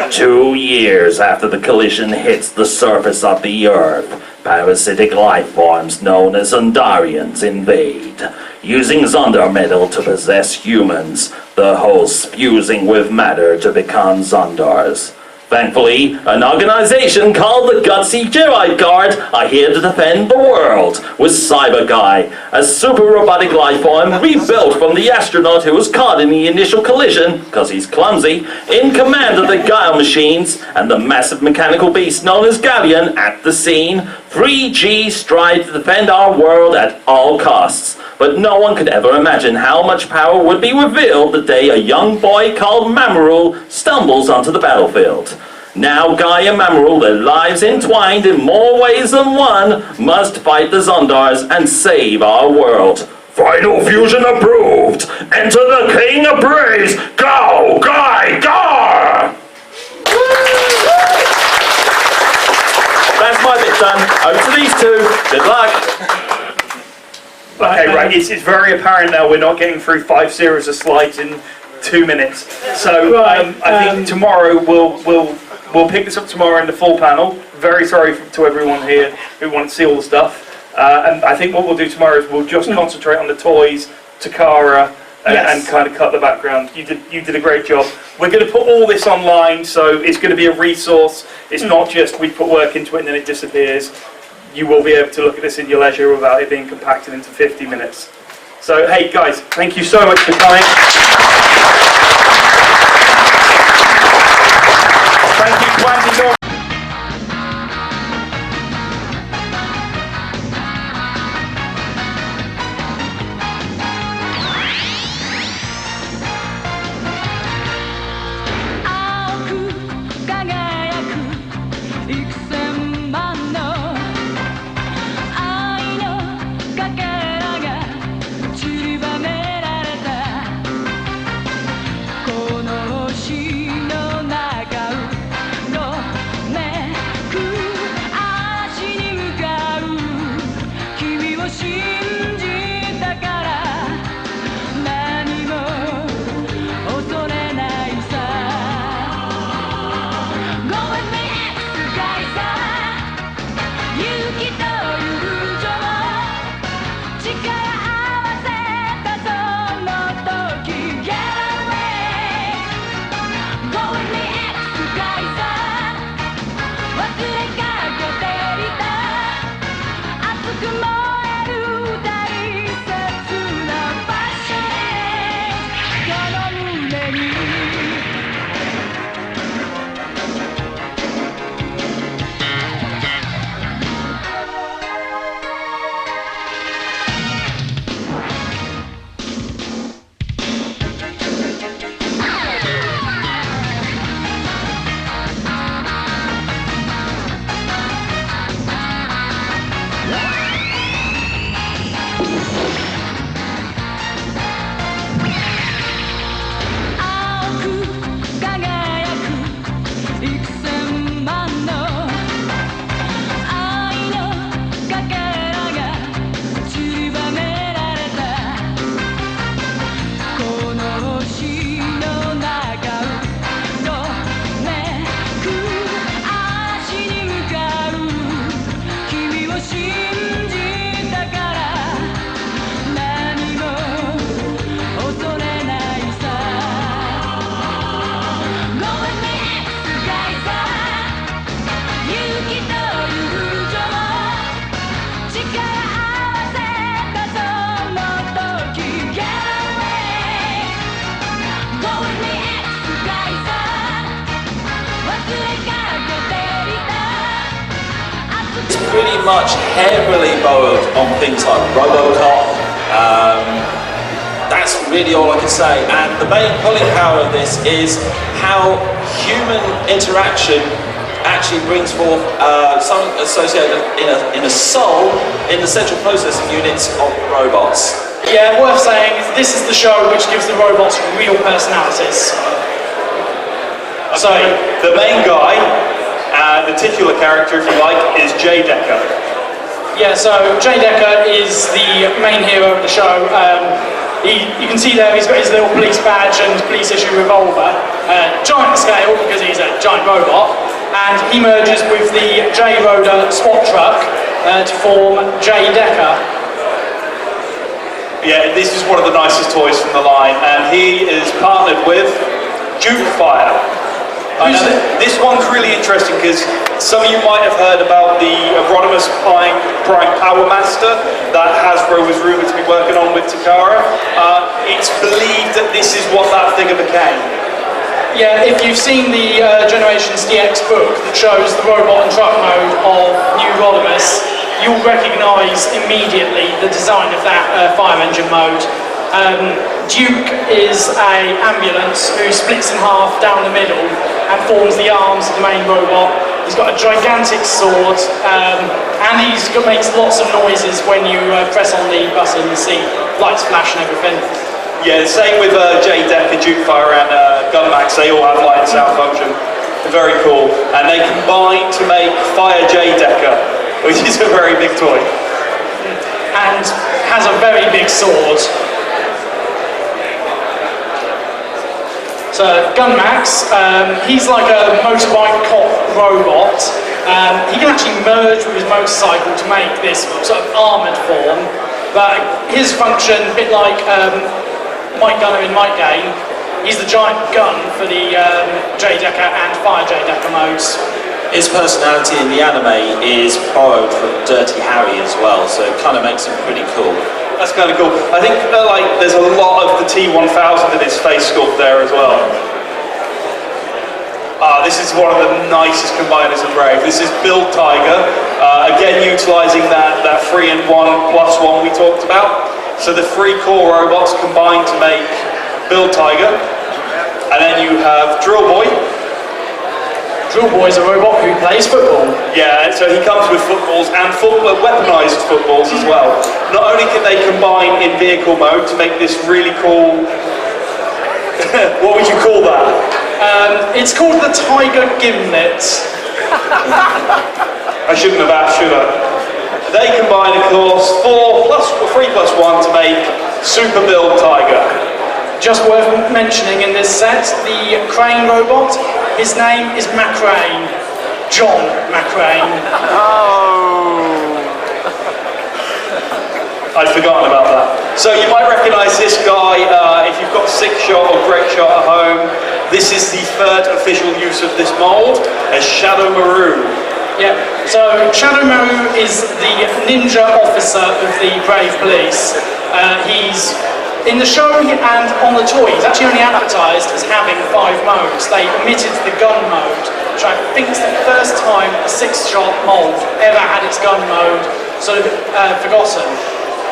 S2: 2 years after the collision hits the surface of the Earth, parasitic life forms known as Zondarians invade, using Zondar metal to possess humans, the hosts fusing with matter to become Zondars. Thankfully, an organization called the Gutsy Jedi Guard are here to defend the world, with Cyber Guy, a super robotic life form rebuilt from the astronaut who was caught in the initial collision, because he's clumsy, in command of the Guile machines, and the massive mechanical beast known as Galleon at the scene. 3G strive to defend our world at all costs. But no one could ever imagine how much power would be revealed the day a young boy called Mamoru stumbles onto the battlefield. Now Guy and Mamoru, their lives entwined in more ways than one, must fight the Zondars and save our world. Final fusion approved! Enter the King of Braves! Go, Guy, Gar! That's my bit done. Over to these two. Good luck.
S1: Okay, right. It's very apparent now we're not getting through 5 series of slides in 2 minutes. So I think tomorrow we'll pick this up tomorrow in the full panel. Very sorry to everyone here who want to see all the stuff. And I think what we'll do tomorrow is we'll just concentrate on the toys, Takara, and kind of cut the background. You did a great job. We're going to put all this online, so it's going to be a resource. It's not just we put work into it and then it disappears. You will be able to look at this in your leisure without it being compacted into 50 minutes. So, hey guys, thank you so much for coming. Thank you to Andy Norman.
S2: Pretty much heavily borrowed on things like Robocop. That's really all I can say. And the main pulling power of this is how human interaction actually brings forth something associated in a soul in the central processing units of robots.
S4: Yeah, worth saying, this is the show which gives the robots real personalities.
S1: So, the main guy, the titular character, if you like, is J. Decker.
S4: Yeah, so J. Decker is the main hero of the show. You can see there he's got his little police badge and police issue revolver, giant scale because he's a giant robot, and he merges with the J. Roder SWAT truck to form J. Decker.
S1: Yeah, this is one of the nicest toys from the line, and he is partnered with Duke Fire. This one's really interesting because some of you might have heard about the Rodimus Prime Power Master that Hasbro was rumoured to be working on with Takara. It's believed that this is what that figure became.
S4: Yeah, if you've seen the Generations DX book that shows the robot and truck mode of New Rodimus, you'll recognise immediately the design of that fire engine mode. Duke is an ambulance who splits in half down the middle and forms the arms of the main robot. He's got a gigantic sword, and makes lots of noises when you press on the button and see lights flash and everything.
S1: Yeah, same with J. Decker, Duke Fire, and Gunmax. They all have light and sound function. They're very cool, and they combine to make Fire J. Decker, which is a very big toy.
S4: And has a very big sword. So Gunmax, he's like a motorbike cop robot. He can actually merge with his motorcycle to make this sort of armoured form, but his function, a bit like Mike Gunner in Mike Game. He's the giant gun for the J-Decker and Fire J-Decker modes.
S2: His personality in the anime is borrowed from Dirty Harry as well, so it kind of makes him pretty cool.
S1: That's kind of cool. I think like there's a lot of the T-1000 in his face sculpt there as well. This is one of the nicest combiners of Brave. This is Build Tiger, again utilising that 3-in-1 plus 1 we talked about. So the 3 core robots combined to make Build Tiger. And then you have Drill Boy.
S4: Drill Boy is a robot who plays football.
S1: Yeah, so he comes with footballs and weaponised footballs as well. Not only can they combine in vehicle mode to make this really cool... what would you call that?
S4: It's called the Tiger Gimlet.
S1: I shouldn't have asked, should I? They combine, of course, 3 plus 1 to make Super Build Tiger.
S4: Just worth mentioning in this set, the crane robot, his name is McCrane. John McCrane.
S1: I'd forgotten about that. So you might recognise this guy if you've got 6-shot or Great Shot at home. This is the 3rd official use of this mould as Shadow Maru.
S4: Yeah, so Shadow Maru is the ninja officer of the Brave Police. He's in the show and on the toy, he's actually only advertised as having 5 modes. They omitted the gun mode, which I think is the first time a 6-shot mould ever had its gun mode sort of forgotten.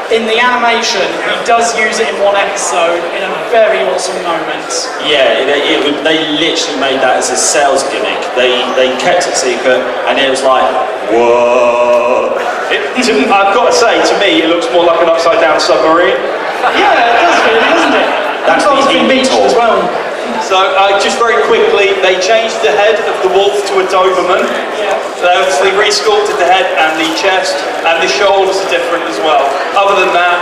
S4: In the animation, he does use it in one episode in a very awesome moment.
S2: Yeah, they literally made that as a sales gimmick. They kept it secret, and it was like, whoa.
S1: I've got to say, to me, it looks more like an upside-down submarine.
S4: Yeah, it does really, doesn't it?
S2: That's
S4: It's been beached as well.
S1: So, just very quickly, they changed the head of the wolf to a Doberman.
S4: Yeah.
S1: They obviously re-sculpted the head and the chest, and the shoulders are different as well. Other than that...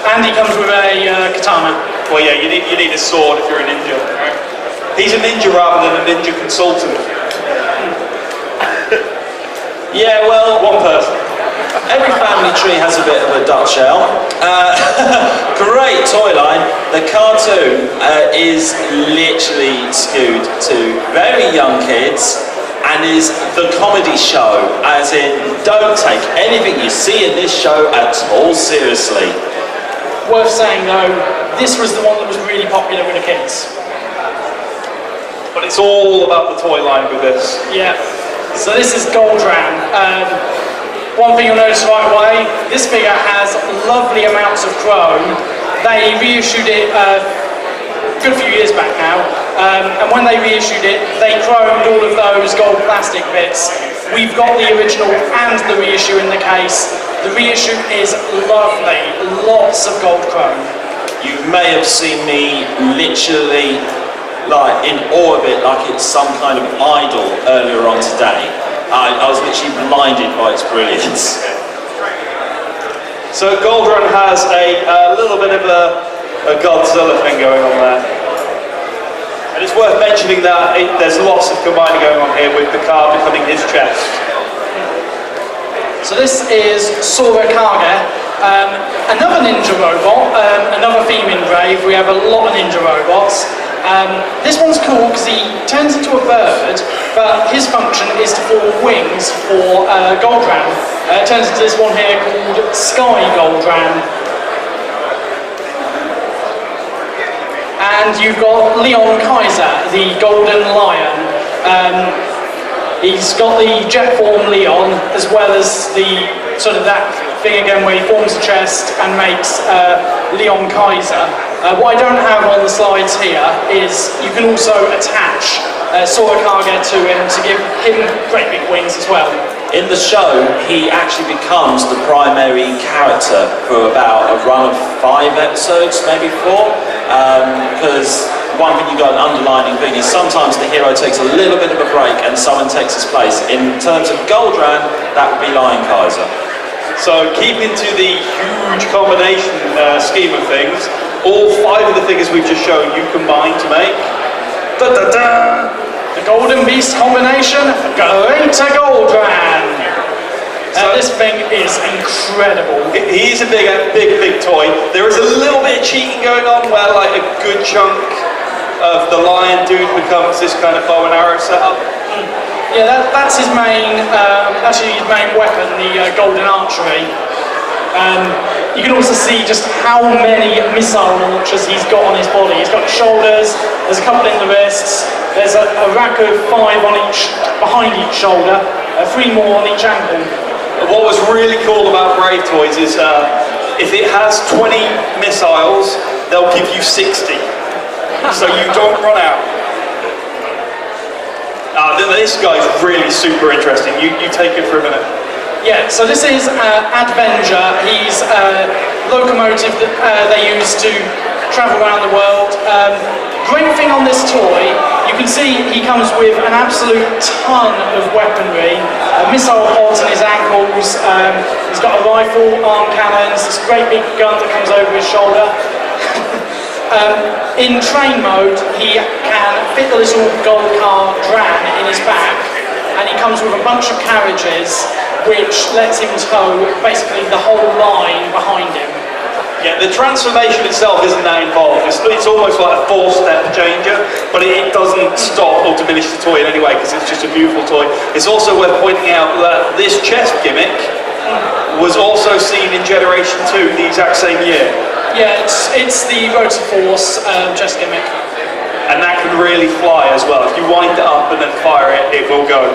S4: And he comes with a katana.
S1: Well, yeah, you need a sword if you're a ninja, right? He's a ninja rather than a ninja consultant.
S2: Yeah, well,
S1: One person.
S2: every family tree has a bit of a Dutch shell. Great toy line. The cartoon is literally skewed to very young kids and is the comedy show, as in, don't take anything you see in this show at all seriously.
S4: Worth saying though, this was the one that was really popular with the kids.
S1: But it's all about the toy line with this.
S4: Yeah. So this is Goldran. One thing you'll notice right away, this figure has lovely amounts of chrome. They reissued it a good few years back now, and when they reissued it, they chromed all of those gold plastic bits. We've got the original and the reissue in the case. The reissue is lovely, lots of gold chrome.
S2: You may have seen me literally like in awe of it, like it's some kind of idol earlier on today. I was literally blinded by its brilliance.
S1: So Goldrun has a little bit of a Godzilla thing going on there. And it's worth mentioning that there's lots of combining going on here with the car becoming his chest.
S4: So this is Sora Kage, another ninja robot, another theme in Brave. We have a lot of ninja robots. This one's cool because he turns into a bird, but his function is to form wings for Goldran. It turns into this one here called Sky Goldran. And you've got Leon Kaiser, the Golden Lion. He's got the jet form Leon, as well as the sort of that thing again where he forms a chest and makes Leon Kaiser. What I don't have on the slides here is you can also attach Sora Kage to him to give him great big wings as well.
S2: In the show, he actually becomes the primary character for about a run of 5 episodes, maybe 4, because one thing you got an underlining thing is sometimes the hero takes a little bit of a break and someone takes his place. In terms of Goldran, that would be Lion Kaiser.
S1: So keeping to the huge combination scheme of things, all 5 of the figures we've just shown you combine to make
S4: The Golden Beast combination, going to Goldran. This thing is incredible.
S1: He is a big toy. There is a little bit of cheating going on where like a good chunk of the lion dude becomes this kind of bow and arrow setup.
S4: Yeah, that's his main, actually his main weapon, the golden archery. You can also see just how many missile launchers he's got on his body. He's got shoulders, there's a couple in the wrists, there's a rack of 5 on each, behind each shoulder, 3 more on each ankle.
S1: What was really cool about Brave Toys is if it has 20 missiles, they'll give you 60. So you don't run out. This guy's really super interesting. You take it for a minute.
S4: Yeah, so this is Advenger. He's a locomotive that they use to travel around the world. Great thing on this toy, you can see he comes with an absolute ton of weaponry. Missile pods in his ankles, he's got a rifle, arm cannons, this great big gun that comes over his shoulder. In train mode, he can fit the little gold car Dran in his back, and he comes with a bunch of carriages which lets him tow basically the whole line behind him.
S1: Yeah, the transformation itself isn't that involved. It's almost like a 4-step changer, but it doesn't stop or diminish the toy in any way because it's just a beautiful toy. It's also worth pointing out that this chest gimmick was also seen in Generation 2 the exact same year.
S4: Yeah, it's the Rotaforce chest gimmick.
S1: And that can really fly as well. If you wind it up and then fire it, it will go.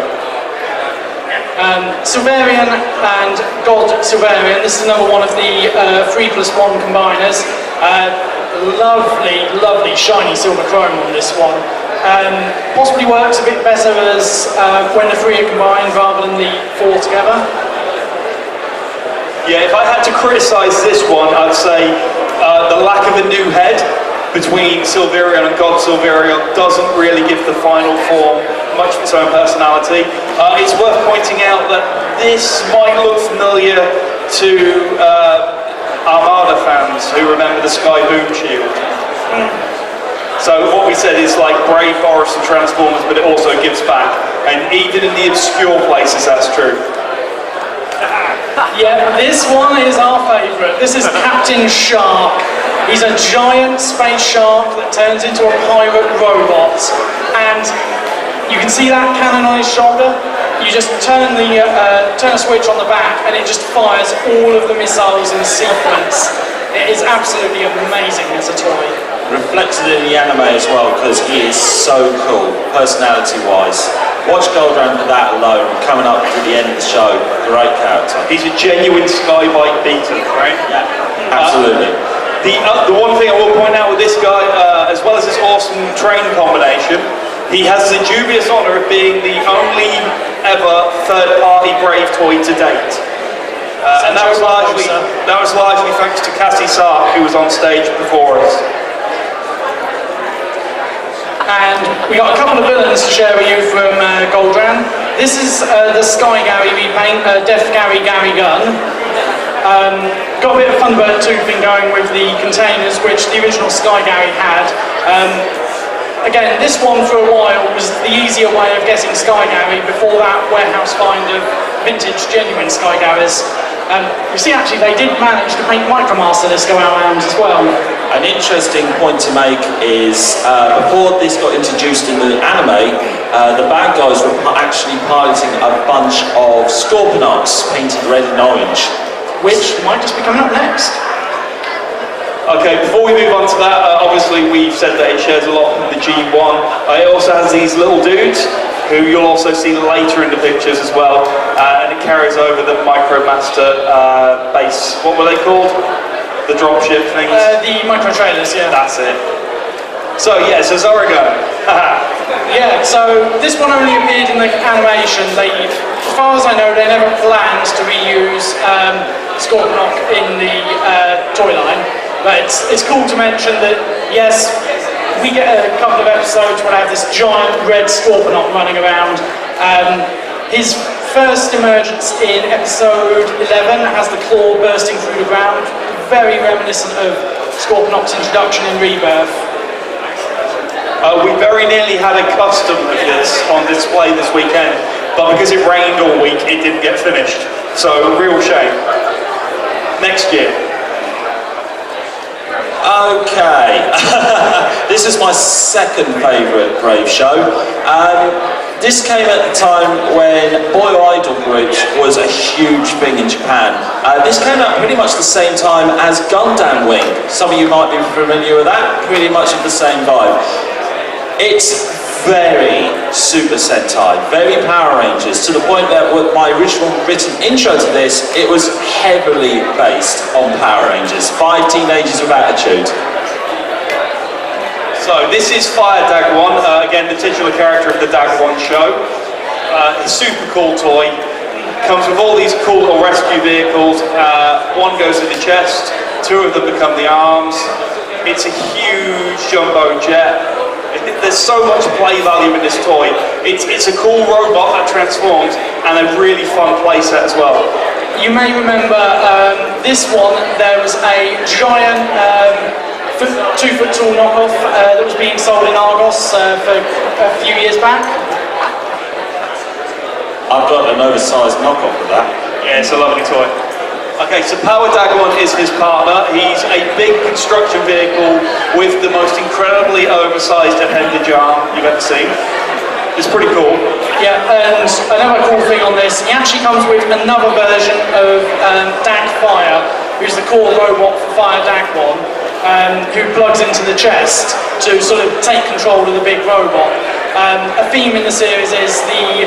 S4: Silverian and God Silverian, this is another one of the 3+1 combiners. Lovely shiny silver chrome on this one. Possibly works a bit better as when the 3 are combined rather than the 4 together.
S1: Yeah, if I had to criticise this one, I'd say the lack of a new head between Silverian and God Silverian doesn't really give the final form much of its own personality. It's worth pointing out that this might look familiar to Armada fans who remember the Sky Boom shield. So what we said is like Brave, Boris and Transformers, but it also gives back. And even in the obscure places, that's true.
S4: Yeah, this one is our favourite. This is Captain Shark. He's a giant space shark that turns into a pirate robot. And you can see that cannon on his shoulder. You just turn a switch on the back and it just fires all of the missiles in sequence. It is absolutely amazing as a toy.
S2: Reflected in the anime as well, because he is so cool, personality-wise. Watch Goldran for that alone, coming up to the end of the show. Great character.
S1: He's a genuine Skybite beater, right?
S2: Yeah, absolutely.
S1: The one thing I will point out with this guy, as well as his awesome train combination, he has the dubious honour of being the only ever third-party Brave toy to date. And that was largely thanks to Cassie Sark, who was on stage before us.
S4: And we got a couple of villains to share with you from Goldran. This is the Sky Gary repaint, Death Gary Gun. Got a bit of Thunderbird toothing going with the containers, which the original Sky Gary had. Again, this one for a while was the easier way of getting Sky Gary before that warehouse find of vintage, genuine Sky Garys. You see, actually, they did manage to paint Micromaster Disco around as well.
S2: An interesting point to make is, before this got introduced in the anime, the bad guys were actually piloting a bunch of Scorponauts painted red and orange.
S4: Which might just be coming up next.
S1: Okay, before we move on to that, obviously we've said that it shares a lot with the G1. It also has these little dudes, who you'll also see later in the pictures as well, and it carries over the Micromaster base. What were they called? The dropship things?
S4: The micro trailers, yeah.
S1: That's it. So yeah, so Zoragon.
S4: Yeah, so this one only appeared in the animation. As far as I know, they never planned to reuse Scorponok in the toy line. But it's cool to mention that, yes, we get a couple of episodes where I have this giant red Scorponok running around. His first emergence in episode 11 has the claw bursting through the ground, very reminiscent of Scorponok's introduction in Rebirth.
S1: We very nearly had a custom of this on display this weekend, but because it rained all week, it didn't get finished. So, real shame. Next year.
S2: Okay, this is my second favourite Brave show. This came at the time when boy idol groups was a huge thing in Japan. This came out pretty much the same time as Gundam Wing. Some of you might be familiar with that, pretty much of the same vibe. It's very Super Sentai, very Power Rangers, to the point that with my original written intro to this, it was heavily based on Power Rangers. 5 teenagers with attitude.
S1: So this is Fire Dagwon, again the titular character of the Dagwon show. It's a super cool toy. Comes with all these cool little rescue vehicles. One goes in the chest, 2 of them become the arms. It's a huge jumbo jet. There's so much play value in this toy. It's a cool robot that transforms and a really fun playset as well.
S4: You may remember this one, there was a giant 2-foot tall knockoff that was being sold in Argos for a few years back.
S2: I've got an oversized knockoff of that.
S1: Yeah, it's a lovely toy. Okay, so Power Dagwon is his partner. He's a big construction vehicle with the most incredibly oversized appendage arm you've ever seen. It's pretty cool.
S4: Yeah, and another cool thing on this, he actually comes with another version of Dagfire, who's the core robot for Fire Dagwon, who plugs into the chest to sort of take control of the big robot. A theme in the series is the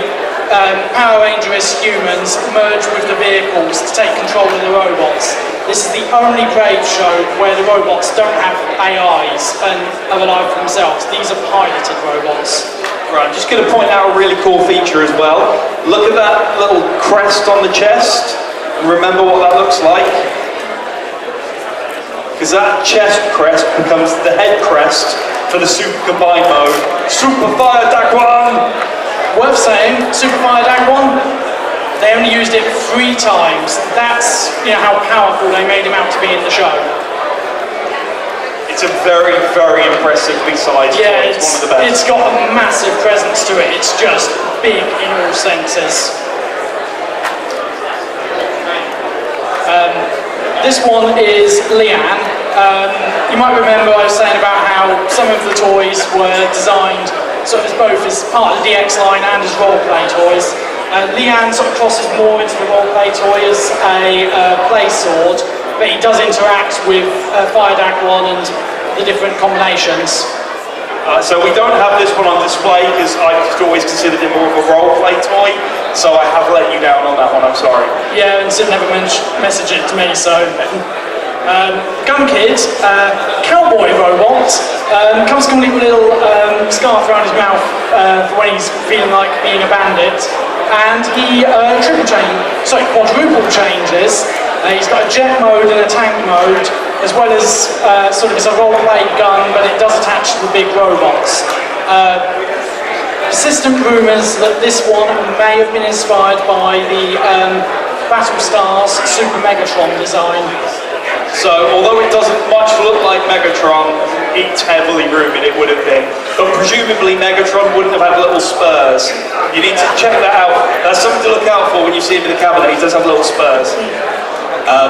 S4: Power Rangers humans merge with the vehicles to take control of the robots. This is the only Brave show where the robots don't have AIs and are alive for themselves. These are piloted robots.
S1: Right, I'm just going to point out a really cool feature as well. Look at that little crest on the chest. Remember what that looks like? Because that chest crest becomes the head crest for the Super Combined mode. Super Fire Dagwon!
S4: Worth saying, Super Fire Dagwon, they only used it 3 times. That's how powerful they made him out to be in the show.
S1: It's a very, very impressively sized toy. It's one of the best.
S4: It's got a massive presence to it. It's just big in all senses. This one is Leanne. You might remember I was saying about how some of the toys were designed sort of as both as part of the DX line and as roleplay toys. Leanne sort of crosses more into the roleplay toy as a play sword, but he does interact with Fire Dagwon and the different combinations.
S1: So we don't have this one on display because I've just always considered it more of a roleplay toy, so I have let you down on that one, I'm sorry.
S4: Yeah, and Sim never messaged it to me, so... Gun Kid, cowboy robot, comes complete with a little scarf around his mouth for when he's feeling like being a bandit, and he quadruple changes. He's got a jet mode and a tank mode, as well as sort of it's a role-play gun, but it does attach to the big robots. Persistent rumours that this one may have been inspired by the Battlestar's Super Megatron design.
S1: So, although it doesn't much look like Megatron, it's heavily rumoured it would have been. But presumably Megatron wouldn't have had little spurs. You need to check that out. That's something to look out for when you see him in the cabinet. He does have little spurs.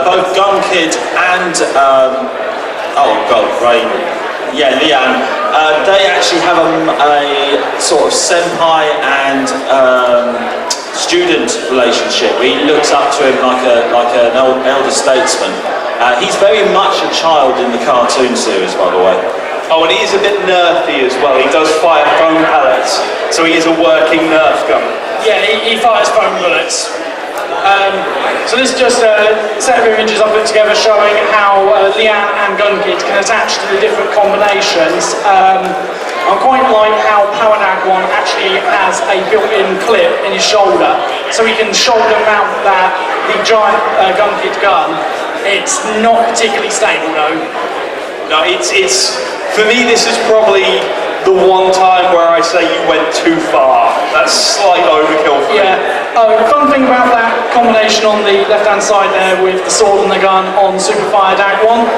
S2: Both Gun Kid and Leanne, they actually have a sort of senpai and student relationship. He looks up to him like an elder statesman. He's very much a child in the cartoon series, by the way.
S1: Oh, and he is a bit nerfy as well. He does fire foam pellets, so he is a working Nerf gun.
S4: Yeah, he fires foam bullets. So this is just a set of images I put together showing how Leanne and Gun Kid can attach to the different combinations. I quite like how Power Dagwon actually has a built-in clip in his shoulder, so he can shoulder mount the giant Gun Kid gun. It's not particularly stable though.
S1: No, it's for me this is probably the one time where I say you went too far. That's slight overkill for me.
S4: Yeah. Oh, the fun thing about that combination on the left-hand side there with the sword and the gun on Super Fire Dagwon,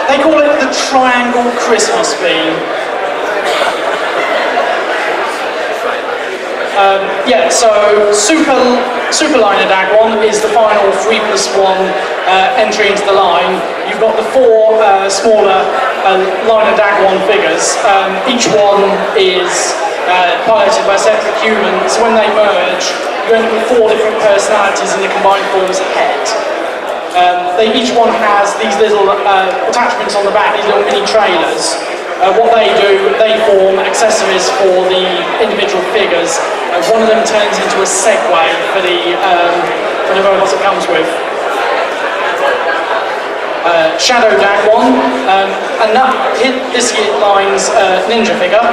S4: they call it the Triangle Christmas Beam. Yeah, so Super Liner Dagwan is the final 3+1 entry into the line. You've got the 4 smaller Liner Dagwan figures. Each one is piloted by separate humans. When they merge, you end up with 4 different personalities in the combined form's head. Each one has these little attachments on the back, these little mini trailers. What they do, they form accessories for the individual figures. One of them turns into a Segway for the robot it comes with. Shadow Dagwan, and this line's ninja figure.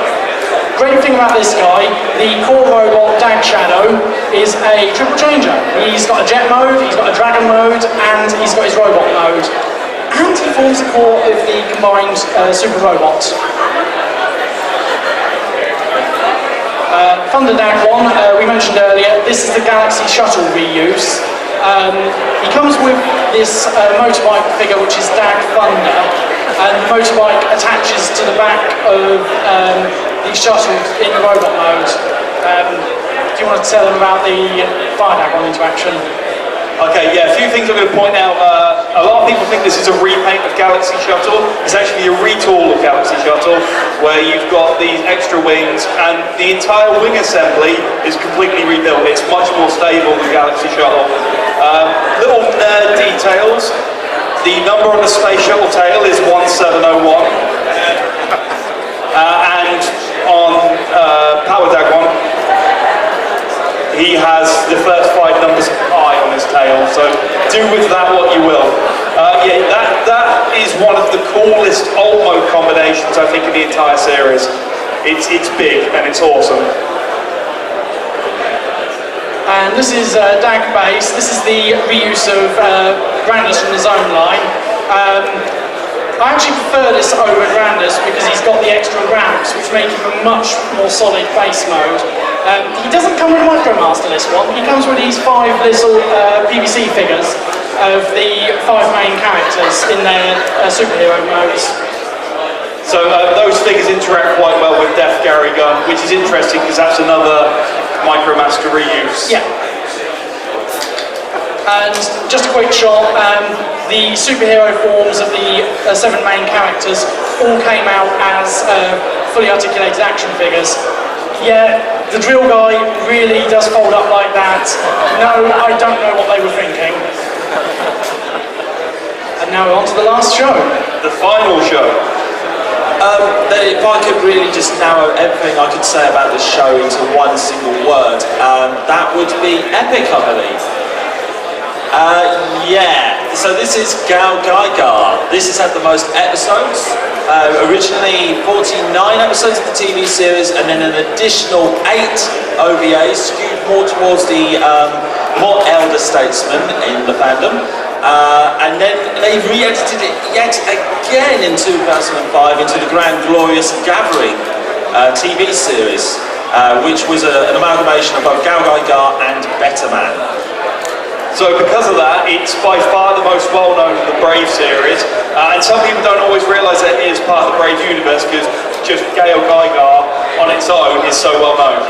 S4: Great thing about this guy, the core robot Dag Shadow is a triple changer. He's got a jet mode, he's got a dragon mode, and he's got his robot mode. And he forms the core of the combined super robot. Thunder Dagwan, we mentioned earlier, this is the Galaxy Shuttle reuse. He comes with this motorbike figure which is Dag Thunder, and the motorbike attaches to the back of the shuttle in the robot mode. Do you want to tell them about the Fire Dagwan interaction?
S1: Okay, yeah, a few things I'm going to point out. A lot of people think this is a repaint of Galaxy Shuttle. It's actually a retool of Galaxy Shuttle, where you've got these extra wings, and the entire wing assembly is completely rebuilt. It's much more stable than Galaxy Shuttle. Little nerd details. The number on the Space Shuttle tail is 1701. And on Power Dagwan, he has the first 5 numbers of pi on his tail, so do with that what you will. Yeah, that is one of the coolest alt mode combinations I think in the entire series. It's big and it's awesome.
S4: And this is Dag Base. This is the reuse of Grandus from the Zone line. I actually prefer this over Grandus because he's got the extra ramps, which make him a much more solid base mode. He doesn't come with Micromaster, this one. He comes with these 5 little PVC figures of the 5 main characters in their superhero modes.
S1: So those figures interact quite well with Def Gary Gun, which is interesting because that's another Micromaster reuse.
S4: Yeah. And just a quick shot, the superhero forms of the 7 main characters all came out as fully articulated action figures. Yeah, the drill guy really does fold up like that. No, I don't know what they were thinking. And now we're on to the last show.
S1: The final show.
S2: If I could really just narrow everything I could say about this show into one single word, that would be epic, I believe. Yeah, so this is Gal Gaigar. This has had the most episodes. Originally 49 episodes of the TV series, and then an additional 8 OVAs skewed more towards the more elder statesmen in the fandom. And then they re-edited it yet again in 2005 into the Grand Glorious Gathering TV series, which was an amalgamation of both Gal Gaigar and Better Man.
S1: So because of that, it's by far the most well-known of the Brave series, and some people don't always realise that it is part of the Brave universe, because just Gal Gaigar on its own is so well-known.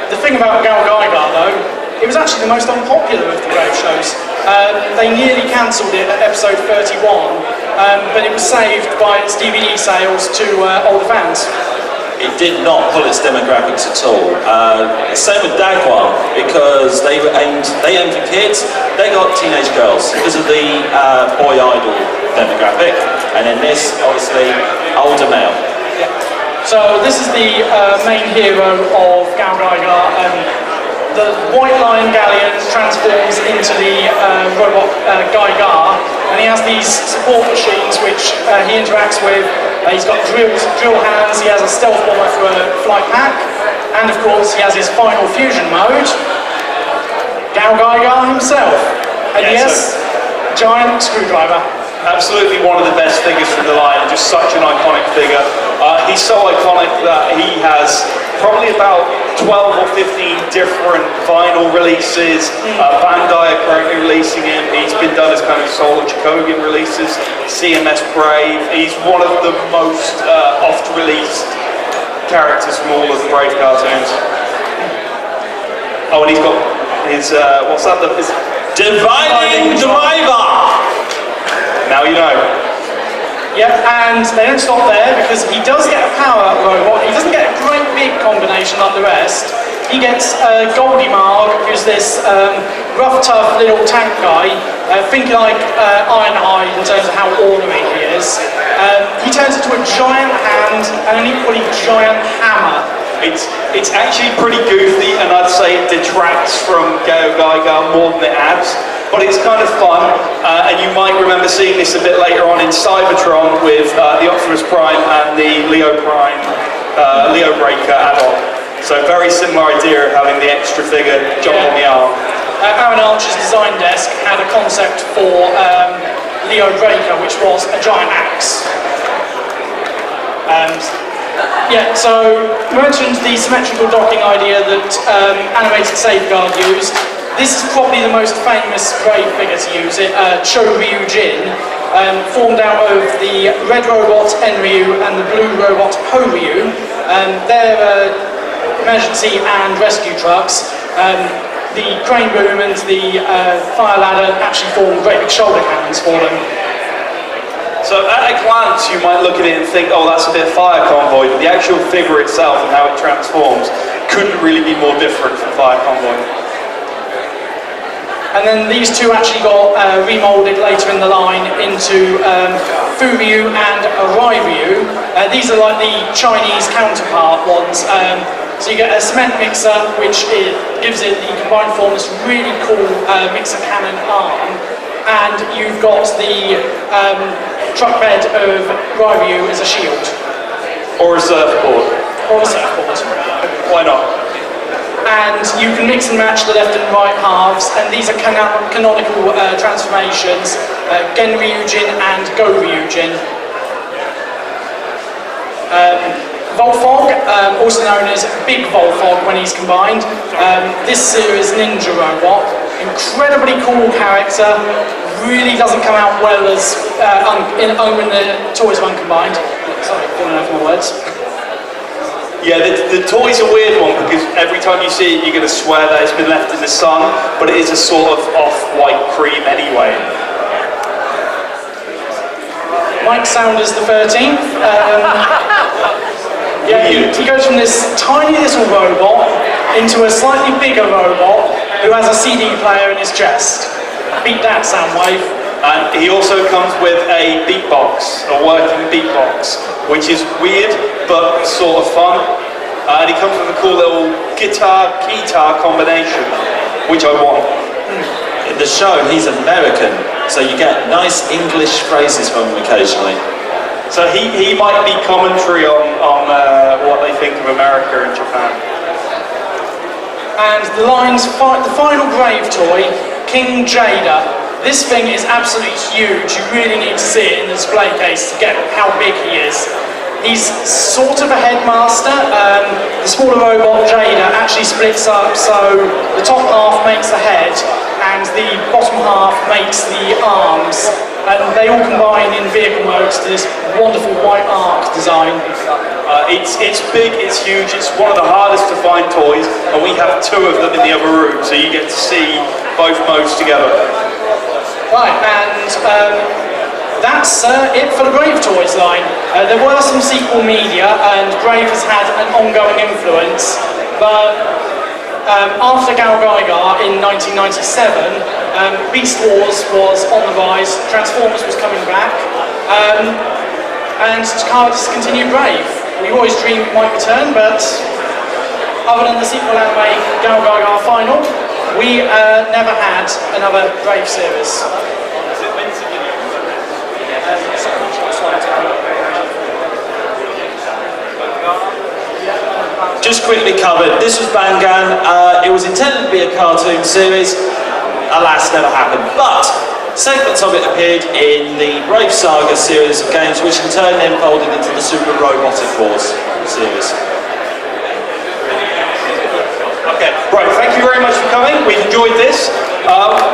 S4: The thing about Gal Gaigar, though, it was actually the most unpopular of the Brave shows. They nearly cancelled it at episode 31, but it was saved by its DVD sales to older fans.
S2: It did not pull its demographics at all. Same with Dagwan, because they aimed for kids. They got teenage girls because of the boy idol demographic, and then this, obviously, older male.
S4: Yeah. So this is the main hero of Gal Gaigar. The White Lion Galleon transforms into the robot Gaigar, and he has these support machines which he interacts with. He's got drill hands, he has a stealth bomber for a flight pack, and of course he has his final fusion mode, Gal Gaigar himself. And yes, giant screwdriver.
S1: Absolutely one of the best figures from the line, just such an iconic figure. He's so iconic that he has probably about 12 or 15 different vinyl releases. Bandai are currently releasing him. He's been done as kind of solo Chikogan releases, CMS Brave. He's one of the most oft-released characters from all of the Brave cartoons. Oh, and he's got his, what's that? His
S2: Dividing driver!
S1: now you know.
S4: Yep, and they don't stop there because he does get a power robot. He doesn't get a great big combination like the rest. He gets Goldie Marg, who's this rough, tough little tank guy, thinking like Ironhide in terms of how ornery he is. He turns into a giant hand and an equally giant hammer.
S1: It's actually pretty goofy, and I'd say it detracts from Geo Geiger more than it adds. But it's kind of fun, and you might remember seeing this a bit later on in Cybertron with the Optimus Prime and the Leo Breaker add-on. So very similar idea of having the extra figure jump on the arm.
S4: Aaron Archer's design desk had a concept for Leo Breaker, which was a giant axe. Yeah, so mentioned the symmetrical docking idea that Animated Safeguard used. This is probably the most famous Brave figure to use it, Cho Ryu-Jin, formed out of the red robot Enryu and the blue robot Ho-Ryu. They're emergency and rescue trucks. The crane boom and the fire ladder actually form great big shoulder cannons for them.
S1: So at a glance you might look at it and think, oh, that's a bit Fire Convoy, but the actual figure itself and how it transforms couldn't really be more different from Fire Convoy.
S4: And then these two actually got remoulded later in the line into Furyu and Ryu. These are like the Chinese counterpart ones. So you get a cement mixer, which gives it the combined form this really cool mixer cannon arm. And you've got the truck bed of Ryu as a shield.
S1: Or a surfboard.
S4: Or a surfboard.
S1: Why not?
S4: And you can mix and match the left and right halves, and these are canonical transformations, Gen Ryujin and Go Ryujin. Volfog, also known as Big Volfog when he's combined. This series ninja robot, incredibly cool character, really doesn't come out well as in the toys of Uncombined. Sorry, falling over my words.
S1: Yeah, the toy's a weird one because every time you see it you're going to swear that it's been left in the sun, but it is a sort of off-white cream anyway.
S4: Mike Saunders the 13th. Yeah, he goes from this tiny little robot into a slightly bigger robot who has a CD player in his chest. Beat that, Soundwave.
S1: And he also comes with a beatbox, a working beatbox, which is weird but sort of fun. And he comes with a cool little guitar-keytar combination, which I want.
S2: In the show, he's American, so you get nice English phrases from him occasionally.
S1: So he might be commentary on what they think of America and Japan.
S4: And the final Brave toy, King Jada. This thing is absolutely huge. You really need to see it in the display case to get how big he is. He's sort of a headmaster. The smaller robot Jada actually splits up, so the top half makes the head and the bottom half makes the arms. And they all combine in vehicle modes to this wonderful white arc design.
S1: It's big, it's huge, it's one of the hardest to find toys, and we have two of them in the other room, so you get to see both modes together.
S4: Right, and that's it for the Brave Toys line. There were some sequel media, and Brave has had an ongoing influence, but after Gal Geiger in 1997, Beast Wars was on the rise, Transformers was coming back, and Takara discontinued Brave. We always dreamed it might return, but other than the sequel anime Gal Geiger final, we never had another Brave series.
S2: Just quickly covered, this was Bangan. It was intended to be a cartoon series. Alas, never happened. But segments of it appeared in the Brave Saga series of games, which in turn then folded into the Super Robotic Wars series.
S1: Okay, right, thank you very much for coming. We've enjoyed this.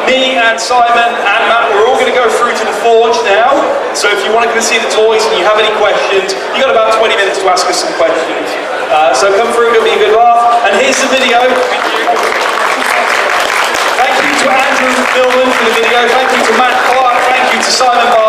S1: Me and Simon and Matt, we're all going to go through to the Forge now. So if you want to come and see the toys and you have any questions, you've got about 20 minutes to ask us some questions. So come through, it'll be a good laugh. And here's the video. to Silent Bar.